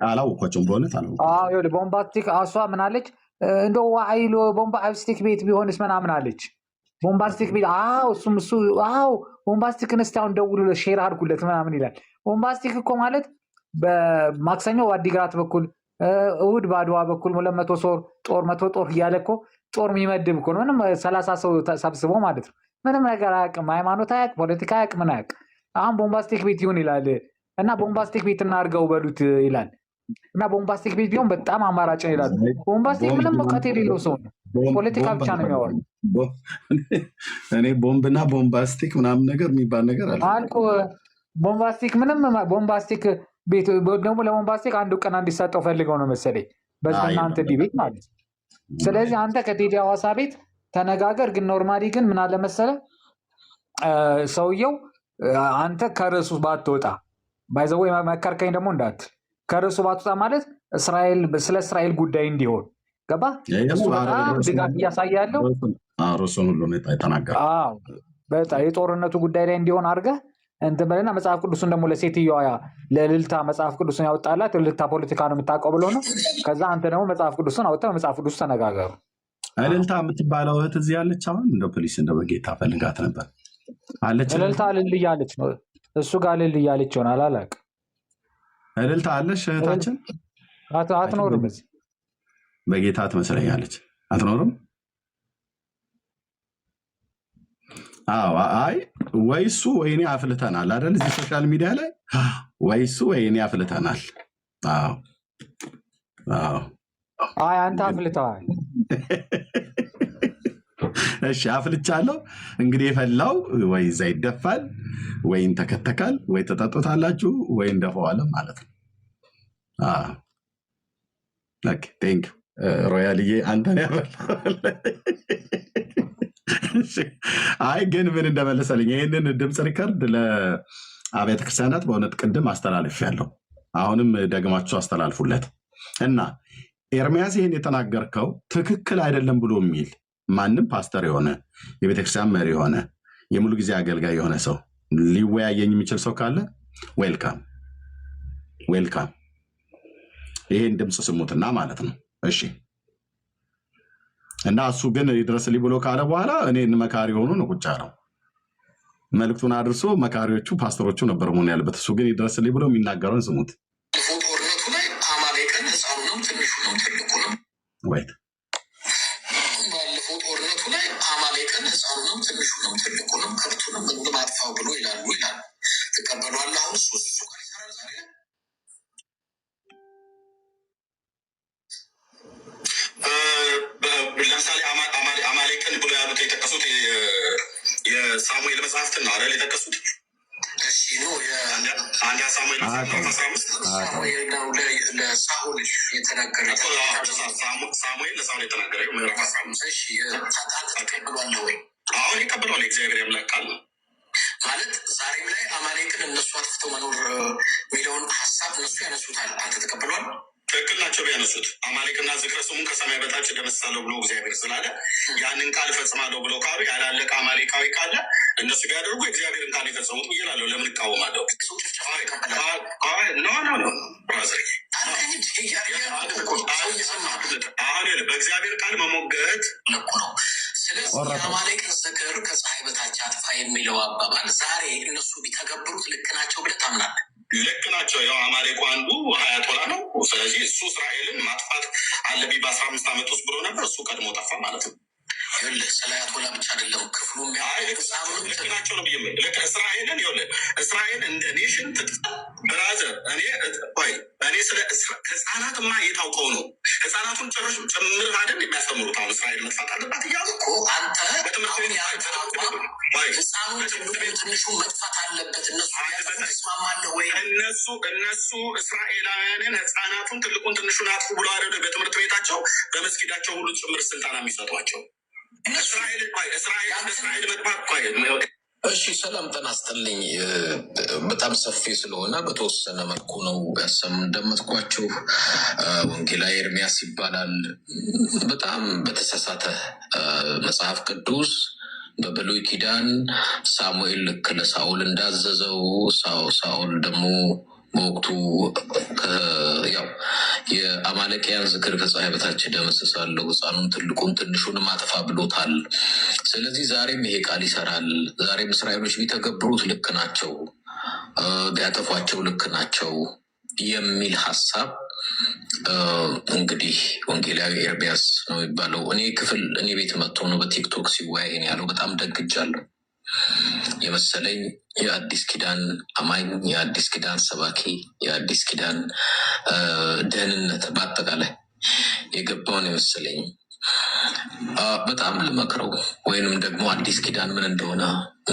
አላወኳቸውም በእውነት አላወኩም። ይኸውልህ ቦምባስቲክ እሷ ምን አለች? እንደው አይሎ ቦምባስቲክ ቤት ቢሆንስ ምናምን አለች። ቦምባስቲክ ቤት እሱም እሱ ቦምባስቲክን እስኪ አሁን ደውሉለት ሼር አድርጉለት ምናምን ይላል። ቦምባስቲክ እኮ ማለት በማክሰኞ በአዲግራት በኩል እሑድ በአድዋ በኩል 200 ጦር 100 ጦር እያለ እኮ ጦር የሚመድብ እኮ ነው። ምንም 30 ሰው ሰብስቦ ማለት ነው። ምንም ነገር አያውቅም። ሃይማኖት አያውቅ፣ ፖለቲካ አያውቅ፣ ምን አያውቅ። አሁን ቦምባስቲክ ቤት ይሁን ይላል እና ቦምባስቲክ ቤት እናድርገው በሉት ይላል እና ቦምባስቲክ ቤት ቢሆን በጣም አማራጭ ይላል። ቦምባስቲክ ምንም እውቀት የሌለው ሰው ነው። ፖለቲካ ብቻ ነው የሚያወራው። እኔ ቦምብና ቦምባስቲክ ምናምን ነገር የሚባል ነገር አለ አልኩ። ቦምባስቲክ ምንም ቦምባስቲክ ቤት ደግሞ ለቦምባስቲክ አንድ እውቅና እንዲሰጠው ፈልገው ነው መሰለኝ በእናንተ ዲቤት ማለት ነው። ስለዚህ አንተ ከቴዲ ሐዋሳ ቤት ተነጋገር። ግን ኖርማሊ ግን ምን አለ መሰለህ ሰውየው አንተ ከርዕሱ ባትወጣ ባይዘው መከርከኝ ደግሞ እንዳትል ከርዕሱ ባትወጣ ማለት ስለ እስራኤል ጉዳይ እንዲሆን ገባ በጣም ድጋፍ እያሳየ ያለው ርዕሱን ሁሉ ተናገር በጣም የጦርነቱ ጉዳይ ላይ እንዲሆን አድርገህ እንትን በለና መጽሐፍ ቅዱስን ደግሞ ለሴትዮዋ ለልልታ መጽሐፍ ቅዱስን ያወጣላት ልልታ ፖለቲካ ነው የምታውቀው ብሎ ነው። ከዛ አንተ ደግሞ መጽሐፍ ቅዱስን አውጥተህ መጽሐፍ ቅዱስ ተነጋገሩ። ልልታ የምትባለው እህት እዚህ ያለች አሁን እንደ ፖሊስ እንደ በጌታ ፈልጋት ነበር አለች። ልልታ ልል እያለች ነው እሱ ጋር ልል እያለች ይሆናል አላውቅም። ልልታ አለሽ እህታችን አትኖርም እዚህ በጌታ ትመስለኛለች። አትኖርም? አይ ወይ እሱ ወይ እኔ አፍልተናል አይደል? እዚህ ሶሻል ሚዲያ ላይ ወይ እሱ ወይ እኔ አፍልተናል። አይ አንተ አፍልተዋል። እሺ አፍልቻለሁ። እንግዲህ የፈላው ወይ እዛ ይደፋል ወይ እንተከተካል ወይ ተጠጡታላችሁ ወይ እንደፈዋለን ማለት ነው። ቴንክ ሮያልዬ አንተን ያፈላል። አይ ግን ምን እንደመለሰልኝ ይህንን ድምፅ ሪከርድ ለአብያተ ክርስቲያናት በእውነት ቅድም አስተላልፌያለሁ። አሁንም ደግማችሁ አስተላልፉለት እና ኤርሚያስ ይህን የተናገርከው ትክክል አይደለም ብሎ የሚል ማንም ፓስተር የሆነ የቤተክርስቲያን መሪ የሆነ የሙሉ ጊዜ አገልጋይ የሆነ ሰው ሊወያየኝ የሚችል ሰው ካለ ዌልካም ዌልካም። ይህን ድምፅ ስሙትና ማለት ነው። እሺ እና እሱ ግን ይድረስልኝ ብሎ ካለ በኋላ እኔን መካሪ ሆኖ ነው ቁጭ ያለው። መልእክቱን አድርሶ መካሪዎቹ ፓስተሮቹ ነበር መሆን ያለበት። እሱ ግን ይድረስልኝ ብሎ የሚናገረውን ስሙት። ጦርነቱ ላይ አማሌቅን ህፃኑንም ትንሹንም ትልቁንም ወይት ባለፈው ጦርነቱ ላይ አማሌቅን ህፃኑንም ትንሹንም ትልቁንም ከብቱንም ምግብ አጥፋው ብሎ ይላሉ። ትቀበሏለህ? አሁን እሱ ጋር ይሰራል ዛሬ ለምሳሌ አማሌቅን ብሎ ያሉት የጠቀሱት የሳሙኤል መጽሐፍትን ነው አይደል የጠቀሱት? እሺ ነው አንድ ሳሙኤል 15 ለሳኦል የተናገረ ሳሙኤል ለሳኦል የተናገረ ምዕራፍ 15 እሺ ተቀብሏል ወይ? አሁን ይቀበሏል። የእግዚአብሔር ያምላክ ቃል ነው ማለት ዛሬም ላይ አማሌቅን እነሱ አጥፍተው መኖር የሚለውን ሀሳብ እነሱ ያነሱታል። አንተ ተቀብሏል? ትክክል ናቸው ቢያነሱት። አማሌቅና ዝክረ ስሙን ከሰማይ በታች ደመሳለሁ ብሎ እግዚአብሔር ስላለ ያንን ቃል እፈጽማለሁ ብለው ካሉ ያላለቀ አማሌቃዊ ካለ እነሱ ቢያደርጉ እግዚአብሔርን ቃል የፈጸሙት ብዬ እላለሁ። ለምን እቃወማለሁ? አሁን በእግዚአብሔር ቃል መሞገት ልኩ ነው። ስለዚህ የአማሌቅን ዝክር ከፀሐይ በታች አጥፋ የሚለው አባባል ዛሬ እነሱ ቢተገብሩት ልክ ናቸው ብለህ ታምናለህ? ልክ ናቸው። ያው አማሌቁ አንዱ ሀያቶላ ነው። ስለዚህ እሱ እስራኤልን ማጥፋት አለብኝ በ15 ዓመት ውስጥ ብሎ ነበር። እሱ ቀድሞ ጠፋ ማለት ነው። ስለ አያቶላ ብቻ አይደለም ክፍሉ ልክ ናቸው ነው ብዬ ልክ እስራኤልን እስራኤል እንደ ኔሽን ብራዘር እኔ ስለ ህፃናትማ የታውቀው ነው። ህፃናቱን ጭምር አይደል የሚያስተምሩት። አሁን እስራኤል መጥፋት አለባት እያሉ እኮ አንተ ህፃኑ ትንሹ መጥፋት አለበት እነሱ ይስማማለሁ ወይ? እነሱ እስራኤላውያንን ህፃናቱን ትልቁን ትንሹን አጥፉ ብሎ አደ በትምህርት ቤታቸው በመስጊዳቸው ሁሉ ጭምር ስልጠና የሚሰጧቸው እስራኤል መጥፋት እሺ ሰላም ጤና ይስጥልኝ። በጣም ሰፊ ስለሆነ በተወሰነ መልኩ ነው ያሰማኋችሁ። ወንጌላዊ ኤርሚያስ ይባላል። በጣም በተሳሳተ መጽሐፍ ቅዱስ በብሉይ ኪዳን ሳሙኤል ልክ ለሳኦል እንዳዘዘው ሳኦል ደግሞ በወቅቱ ያው የአማሌቅያን ዝክር ከፀሐይ በታች ደመስሳለሁ፣ ሕፃኑን ትልቁን ትንሹንም አጥፋ ብሎታል። ስለዚህ ዛሬም ይሄ ቃል ይሰራል። ዛሬም እስራኤሎች ቢተገብሩት ልክ ናቸው፣ ቢያጠፏቸው ልክ ናቸው የሚል ሀሳብ እንግዲህ ወንጌላዊ ኤርሚያስ ነው የሚባለው። እኔ ቤት መጥቶ ነው በቲክቶክ ሲወያይ ያለው። በጣም ደግጃለሁ። የመሰለኝ የአዲስ ኪዳን አማኝ፣ የአዲስ ኪዳን ሰባኪ፣ የአዲስ ኪዳን ደህንነት በአጠቃላይ የገባውን የመሰለኝ በጣም ልመክረው፣ ወይንም ደግሞ አዲስ ኪዳን ምን እንደሆነ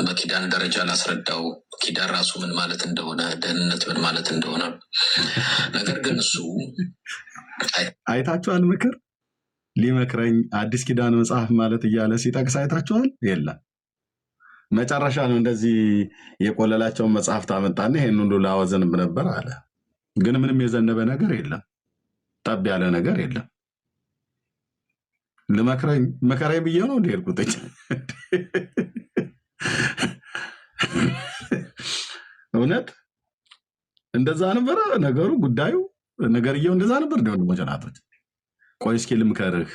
በኪዳን ደረጃ ላስረዳው፣ ኪዳን ራሱ ምን ማለት እንደሆነ፣ ደህንነት ምን ማለት እንደሆነ። ነገር ግን እሱ አይታችኋል። ምክር ሊመክረኝ አዲስ ኪዳን መጽሐፍ ማለት እያለ ሲጠቅስ አይታችኋል? የለም መጨረሻ ነው እንደዚህ የቆለላቸውን መጽሐፍ ታመጣና ይሄን ሁሉ ላወዘንብ ነበር አለ። ግን ምንም የዘነበ ነገር የለም፣ ጠብ ያለ ነገር የለም። ልመክረኝ መከራዬ ብዬ ነው እንደሄድኩት። እውነት እንደዛ ነበረ ነገሩ፣ ጉዳዩ ነገርየው እንደዛ ነበር። እንደሆነ መጨናቶች ቆይ እስኪ ልምከርህ፣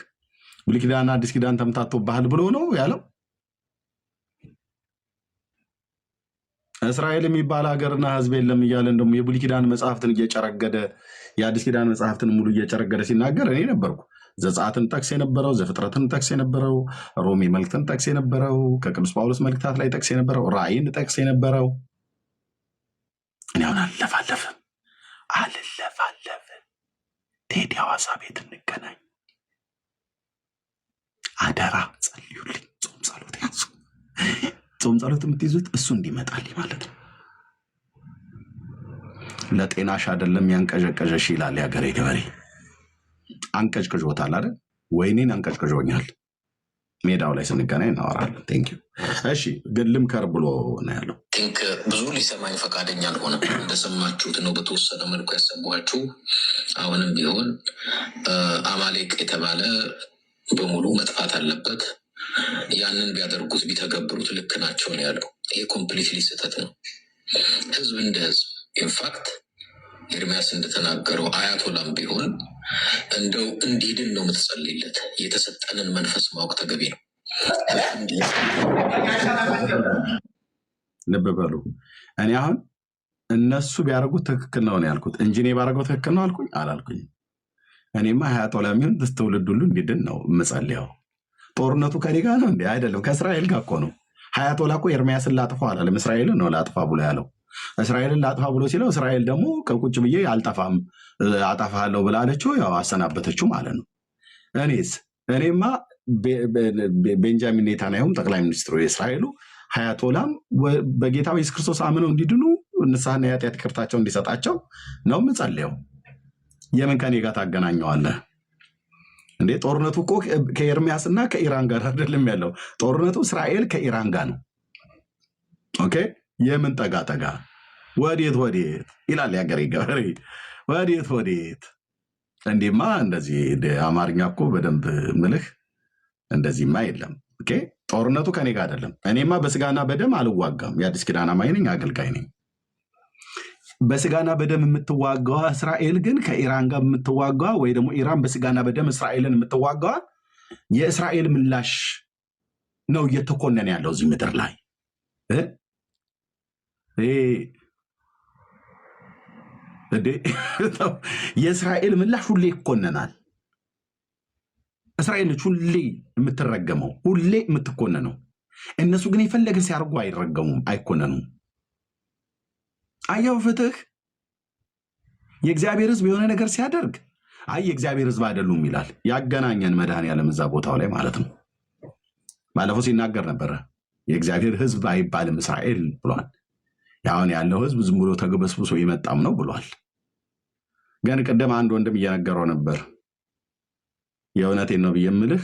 ብሉይ ኪዳን አዲስ ኪዳን ተምታቶብሃል ብሎ ነው ያለው። እስራኤል የሚባል ሀገርና ሕዝብ የለም እያለ እንደውም የብሉይ ኪዳን መጽሐፍትን እየጨረገደ የአዲስ ኪዳን መጽሐፍትን ሙሉ እየጨረገደ ሲናገር እኔ ነበርኩ። ዘጸአትን ጠቅስ የነበረው፣ ዘፍጥረትን ጠቅስ የነበረው፣ ሮሜ መልእክትን ጠቅስ የነበረው፣ ከቅዱስ ጳውሎስ መልእክታት ላይ ጠቅስ የነበረው፣ ራእይን ጠቅስ የነበረው። እኔ አሁን አልለፋለፍም። ቴዲ ሐዋሳ ቤት እንገናኝ። አደራ ጸልዩልኝ። ጾም ጸሎት ያዙ። ጾም ጸሎት የምትይዙት እሱ እንዲመጣልኝ ማለት ነው። ለጤናሽ አይደለም ያንቀዠቀዠሽ ይላል የሀገሬ ገበሬ። አንቀጭቅዦታል አይደል? ወይኔን አንቀጭቅዦኛል። ሜዳው ላይ ስንገናኝ እናወራለን። ቴንክ ዩ። እሺ ግን ልምከር ብሎ ነው ያለው። ቲንክ ብዙ ሊሰማኝ ፈቃደኛ አልሆነም። እንደሰማችሁት ነው በተወሰነ መልኩ ያሰማኋችሁ። አሁንም ቢሆን አማሌቅ የተባለ በሙሉ መጥፋት አለበት። ያንን ቢያደርጉት ቢተገብሩት ልክ ናቸው ነው ያለው። ይሄ ኮምፕሊትሊ ስህተት ነው። ህዝብ እንደ ህዝብ ኢንፋክት ኤርሚያስ እንደተናገረው አያቶላም ቢሆን እንደው እንዲድን ነው የምትጸልይለት። የተሰጠንን መንፈስ ማወቅ ተገቢ ነው። ልብ በሉ። እኔ አሁን እነሱ ቢያደርጉት ትክክል ነው ያልኩት እንጂ እኔ ባደረገው ትክክል ነው አልኩኝ አላልኩኝም። እኔማ አያቶላ የሚሆን ትውልድ ሁሉ እንዲድን ነው የምጸልየው። ጦርነቱ ከኔ ጋር ነው እንዴ? አይደለም፣ ከእስራኤል ጋር እኮ ነው። አያቶላ እኮ ኤርሚያስን ላጥፋ አላለም፣ እስራኤልን ነው ላጥፋ ብሎ ያለው። እስራኤልን ላጥፋ ብሎ ሲለው እስራኤል ደግሞ ከቁጭ ብዬ አልጠፋም አጠፋለሁ ብላለችው፣ ያው አሰናበተችው ማለት ነው። እኔማ ቤንጃሚን ኔታንያሁም ጠቅላይ ሚኒስትሩ የእስራኤሉ አያቶላም በጌታ ኢየሱስ ክርስቶስ አምነው እንዲድኑ ንስሐና የኃጢአት ይቅርታቸው እንዲሰጣቸው ነው የምጸልየው። የምን ከኔ ጋር ታገናኘዋለህ እንዴ? ጦርነቱ እኮ ከኤርሚያስና ከኢራን ጋር አይደለም ያለው። ጦርነቱ እስራኤል ከኢራን ጋር ነው። ኦኬ፣ የምን ጠጋ ወዴት ይላል የሀገሬ ገበሬ። ወዴት እንዲማ እንደዚህ አማርኛ እኮ በደንብ ምልህ እንደዚህማ የለም። ኦኬ፣ ጦርነቱ ከኔ ጋር አይደለም። እኔማ በስጋና በደም አልዋጋም። የአዲስ ኪዳን አማኝ ነኝ፣ አገልጋይ ነኝ። በስጋና በደም የምትዋጋዋ እስራኤል ግን ከኢራን ጋር የምትዋጋዋ ወይ ደግሞ ኢራን በስጋና በደም እስራኤልን የምትዋጋዋ የእስራኤል ምላሽ ነው እየተኮነነ ያለው እዚህ ምድር ላይ። የእስራኤል ምላሽ ሁሌ ይኮነናል። እስራኤል ነች ሁሌ የምትረገመው፣ ሁሌ የምትኮነነው። እነሱ ግን የፈለገ ሲያርጉ አይረገሙም፣ አይኮነኑም። አየው ፍትህ። የእግዚአብሔር ሕዝብ የሆነ ነገር ሲያደርግ አይ የእግዚአብሔር ሕዝብ አይደሉም ይላል። ያገናኘን መድኃኔዓለም እዛ ቦታው ላይ ማለት ነው። ባለፈው ሲናገር ነበረ የእግዚአብሔር ሕዝብ አይባልም እስራኤል ብሏል። አሁን ያለው ሕዝብ ዝም ብሎ ተግበስብሶ ይመጣም ነው ብሏል። ግን ቅድም አንድ ወንድም እየነገረው ነበር። የእውነቴን ነው ብዬ የምልህ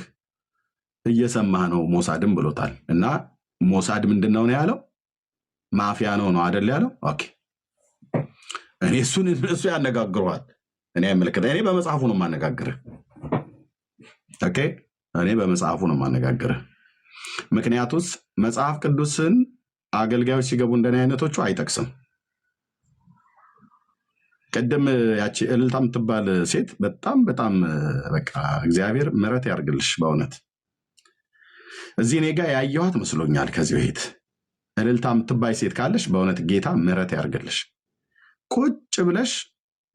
እየሰማህ ነው። ሞሳድም ብሎታል። እና ሞሳድ ምንድን ነው ያለው? ማፊያ ነው አይደል ያለው? ኦኬ እኔ እሱ ያነጋግረዋል። እኔ አይመለከተኝ። እኔ በመጽሐፉ ነው የማነጋግርህ። ኦኬ እኔ በመጽሐፉ ነው የማነጋግርህ። ምክንያቱስ መጽሐፍ ቅዱስን አገልጋዮች ሲገቡ እንደኔ አይነቶቹ አይጠቅስም። ቀደም ያቺ እልልታ የምትባል ሴት በጣም በቃ እግዚአብሔር ምሕረት ያርግልሽ በእውነት እዚህ እኔ ጋር ያየኋት መስሎኛል። ከዚህ በፊት እልልታ የምትባይ ሴት ካለሽ በእውነት ጌታ ምሕረት ያርግልሽ። ቁጭ ብለሽ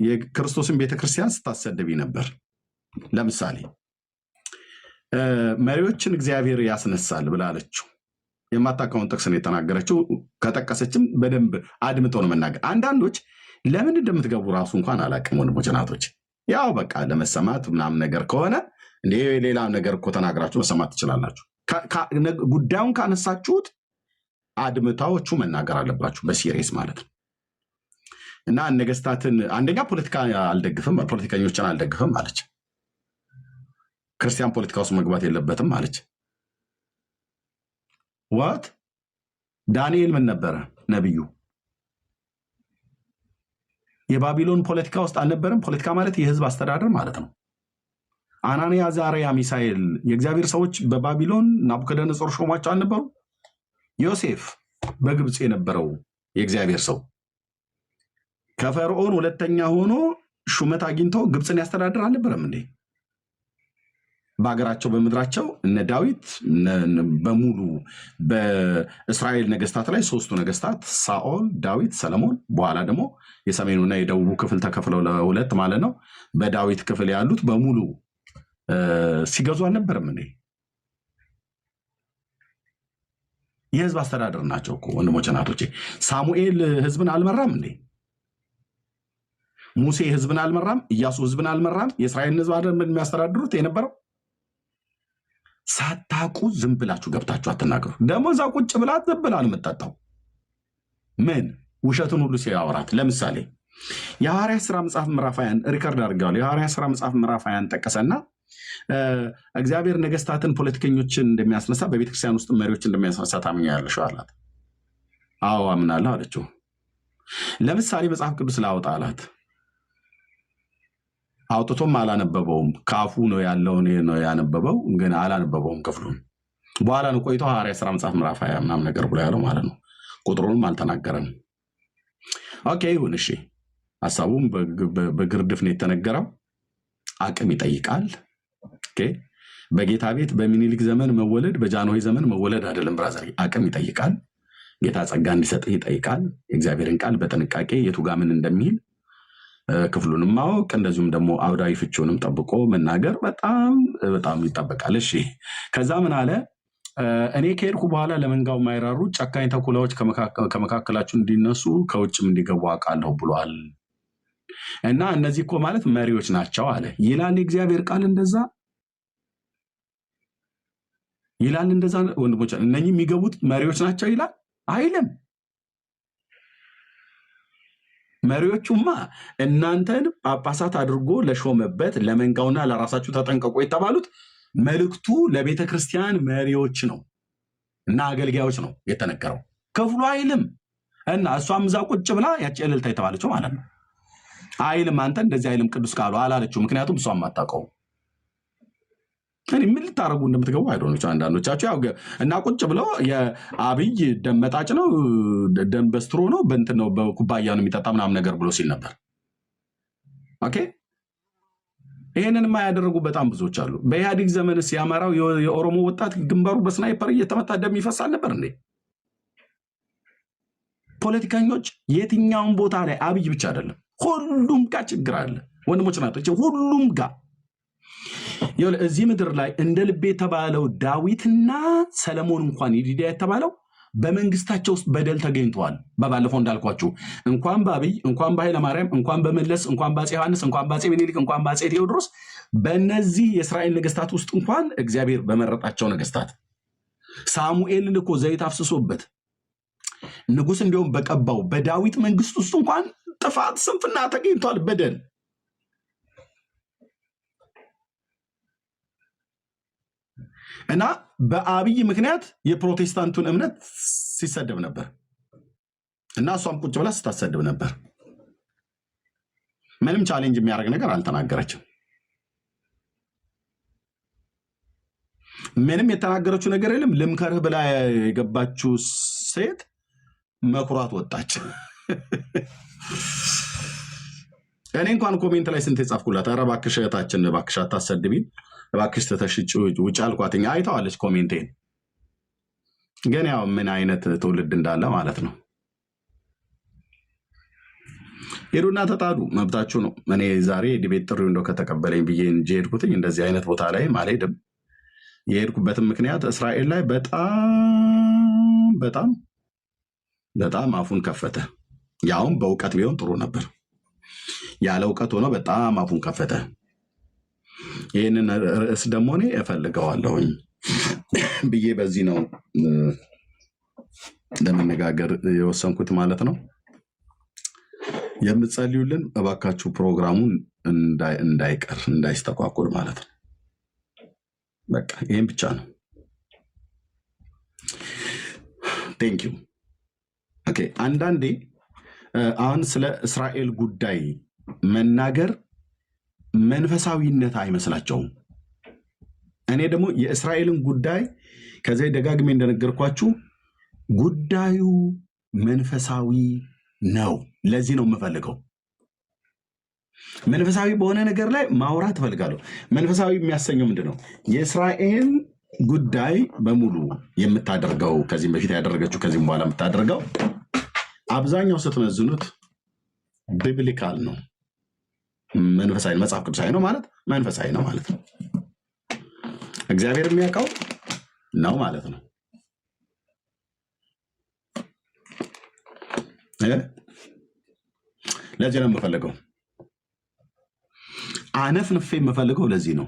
የክርስቶስን ቤተክርስቲያን ስታሰደቢ ነበር። ለምሳሌ መሪዎችን እግዚአብሔር ያስነሳል ብላለችው። የማታውቀውን ጥቅስ ነው የተናገረችው። ከጠቀሰችም በደንብ አድምጦ ነው መናገር። አንዳንዶች ለምን እንደምትገቡ ራሱ እንኳን አላውቅም። ወንድሞች እናቶች፣ ያው በቃ ለመሰማት ምናምን ነገር ከሆነ እንደ ሌላ ነገር እኮ ተናግራችሁ መሰማት ትችላላችሁ። ጉዳዩን ካነሳችሁት አድምታዎቹ መናገር አለባችሁ በሲሪየስ ማለት ነው። እና ነገስታትን አንደኛ ፖለቲካ አልደግፍም፣ ፖለቲከኞችን አልደግፍም አለች። ክርስቲያን ፖለቲካ ውስጥ መግባት የለበትም አለች። ዋት ዳንኤል ምን ነበረ ነብዩ? የባቢሎን ፖለቲካ ውስጥ አልነበረም። ፖለቲካ ማለት የህዝብ አስተዳደር ማለት ነው። አናንያ፣ አዛርያ፣ ሚሳኤል የእግዚአብሔር ሰዎች በባቢሎን ናቡከደነጾር ሾሟቸው አልነበሩ? ዮሴፍ በግብፅ የነበረው የእግዚአብሔር ሰው ከፈርዖን ሁለተኛ ሆኖ ሹመት አግኝቶ ግብፅን ያስተዳድር አልነበረም እንዴ? በሀገራቸው በምድራቸው እነ ዳዊት በሙሉ በእስራኤል ነገስታት ላይ ሶስቱ ነገስታት ሳኦል፣ ዳዊት፣ ሰለሞን በኋላ ደግሞ የሰሜኑና የደቡቡ ክፍል ተከፍለው ለሁለት ማለት ነው። በዳዊት ክፍል ያሉት በሙሉ ሲገዙ አልነበረም እንዴ? የህዝብ አስተዳደር ናቸው እኮ ወንድሞች እናቶቼ። ሳሙኤል ህዝብን አልመራም እንዴ? ሙሴ ህዝብን አልመራም? ኢያሱ ህዝብን አልመራም? የእስራኤልን ህዝብ አይደል የሚያስተዳድሩት የነበረው? ሳታቁ ዝም ብላችሁ ገብታችሁ አትናገሩ። ደግሞ እዛ ቁጭ ብላ ዝም ብላ ነው የምትጠጣው። ምን ውሸትን ሁሉ ሲያወራት። ለምሳሌ የሐዋርያት ሥራ መጽሐፍ ምዕራፍ 20 ሪከርድ አድርገዋል። የሐዋርያት ሥራ መጽሐፍ ምዕራፍ 20 ጠቀሰና እግዚአብሔር ነገስታትን፣ ፖለቲከኞችን እንደሚያስነሳ በቤተክርስቲያን ውስጥ መሪዎች እንደሚያስነሳ ታምኛለሽ አላት። አዎ አምናለሁ አለችው። ለምሳሌ መጽሐፍ ቅዱስ ላውጣ አላት። አውጥቶም አላነበበውም። ካፉ ነው ያለውን ነው ያነበበው፣ ግን አላነበበውም ክፍሉን። በኋላ ነው ቆይቶ ሐዋርያት ሥራ መጽሐፍ ምዕራፍ 20 ምናምን ነገር ብሎ ያለው ማለት ነው። ቁጥሩንም አልተናገረም። ኦኬ ይሁን እሺ። ሐሳቡም በግርድፍ ነው የተነገረው። አቅም ይጠይቃል። ኦኬ በጌታ ቤት በሚኒሊክ ዘመን መወለድ በጃንሆይ ዘመን መወለድ አይደለም ብራዘር። አቅም ይጠይቃል። ጌታ ጸጋ እንዲሰጥህ ይጠይቃል። የእግዚአብሔርን ቃል በጥንቃቄ የቱ ጋር ምን እንደሚል ክፍሉንም ማወቅ እንደዚሁም ደግሞ አውዳዊ ፍቺውንም ጠብቆ መናገር በጣም ይጠበቃል። እሺ ከዛ ምን አለ? እኔ ከሄድኩ በኋላ ለመንጋው የማይራሩ ጨካኝ ተኩላዎች ከመካከላችሁ እንዲነሱ ከውጭም እንዲገቡ አውቃለሁ ብሏል። እና እነዚህ እኮ ማለት መሪዎች ናቸው አለ ይላል የእግዚአብሔር ቃል። እንደዛ ይላል። እንደዛ ወንድሞች እነኚህ የሚገቡት መሪዎች ናቸው ይላል አይልም። መሪዎቹማ እናንተን ጳጳሳት አድርጎ ለሾመበት ለመንጋውና ለራሳችሁ ተጠንቀቁ የተባሉት መልእክቱ ለቤተ ክርስቲያን መሪዎች ነው እና አገልጋዮች ነው የተነገረው። ክፍሉ አይልም። እና እሷም እዛ ቁጭ ብላ ያቺ እልልታ የተባለችው ማለት ነው አይልም። አንተ እንደዚህ አይልም ቅዱስ ቃሉ አላለችው። ምክንያቱም እሷም አታውቀው። እኔ ምን ልታረጉ እንደምትገቡ አይዶኖች አንዳንዶቻችሁ ያው እና ቁጭ ብለው የአብይ ደም መጣጭ ነው ደም በስትሮ ነው በእንትን ነው በኩባያ ነው የሚጠጣ ምናምን ነገር ብሎ ሲል ነበር። ኦኬ ይሄንንማ ያደረጉ በጣም ብዙዎች አሉ። በኢህአዴግ ዘመንስ የአማራው የኦሮሞ ወጣት ግንባሩ በስናይፐር እየተመታ ደም ይፈሳል ነበር እንዴ? ፖለቲከኞች የትኛውን ቦታ ላይ አብይ ብቻ አይደለም ሁሉም ጋር ችግር አለ ወንድሞች ናቸው። ሁሉም ጋር እዚህ ምድር ላይ እንደ ልቤ የተባለው ዳዊትና ሰለሞን እንኳን ይዲዳ የተባለው በመንግስታቸው ውስጥ በደል ተገኝተዋል። በባለፈው እንዳልኳችሁ እንኳን በአብይ እንኳን በኃይለ ማርያም እንኳን በመለስ እንኳን በአፄ ዮሐንስ እንኳን በአፄ ምኒልክ እንኳን በአፄ ቴዎድሮስ በእነዚህ የእስራኤል ነገስታት ውስጥ እንኳን እግዚአብሔር በመረጣቸው ነገስታት ሳሙኤልን እኮ ዘይት አፍስሶበት ንጉስ እንዲሁም በቀባው በዳዊት መንግስት ውስጥ እንኳን ጥፋት፣ ስንፍና ተገኝቷል፣ በደል። እና በአብይ ምክንያት የፕሮቴስታንቱን እምነት ሲሰደብ ነበር። እና እሷም ቁጭ ብላ ስታሰድብ ነበር። ምንም ቻሌንጅ የሚያደርግ ነገር አልተናገረችም። ምንም የተናገረችው ነገር የለም። ልምከርህ ብላ የገባችው ሴት መኩራት ወጣች። እኔ እንኳን ኮሜንት ላይ ስንት የጻፍኩላት፣ ኧረ እባክሽ እህታችን እባክሽ አታሰድቢን፣ እባክሽ ተተሽጭ ውጭ አልኳትኝ። አይተዋለች ኮሜንቴን። ግን ያው ምን አይነት ትውልድ እንዳለ ማለት ነው። ሄዱና ተጣሉ፣ መብታችሁ ነው። እኔ ዛሬ ዲቤት ጥሪው እንደው ከተቀበለኝ ብዬ እንጂ ሄድኩትኝ እንደዚህ አይነት ቦታ ላይ አልሄድም። የሄድኩበትም ምክንያት እስራኤል ላይ በጣም አፉን ከፈተ። ያውም በእውቀት ቢሆን ጥሩ ነበር። ያለ እውቀት ሆኖ በጣም አፉን ከፈተ። ይህንን ርዕስ ደግሞ እኔ እፈልገዋለሁኝ ብዬ በዚህ ነው ለመነጋገር የወሰንኩት ማለት ነው። የምትጸልዩልን እባካችሁ ፕሮግራሙን እንዳይቀር እንዳይስተጓጎል ማለት ነው። በቃ ይሄን ብቻ ነው። ቴንክ ዩ። ኦኬ። አንዳንዴ አሁን ስለ እስራኤል ጉዳይ መናገር መንፈሳዊነት አይመስላቸውም። እኔ ደግሞ የእስራኤልን ጉዳይ ከዚህ ደጋግሜ እንደነገርኳችሁ ጉዳዩ መንፈሳዊ ነው። ለዚህ ነው የምፈልገው። መንፈሳዊ በሆነ ነገር ላይ ማውራት እፈልጋለሁ። መንፈሳዊ የሚያሰኘው ምንድን ነው? የእስራኤል ጉዳይ በሙሉ የምታደርገው ከዚህም በፊት ያደረገችው ከዚህም በኋላ የምታደርገው አብዛኛው ስትመዝኑት ቢብሊካል ነው፣ መንፈሳዊ መጽሐፍ ቅዱሳዊ ነው ማለት መንፈሳዊ ነው ማለት ነው። እግዚአብሔር የሚያውቀው ነው ማለት ነው። ለዚህ ነው የምፈልገው፣ አነፍንፌ የምፈልገው ለዚህ ነው።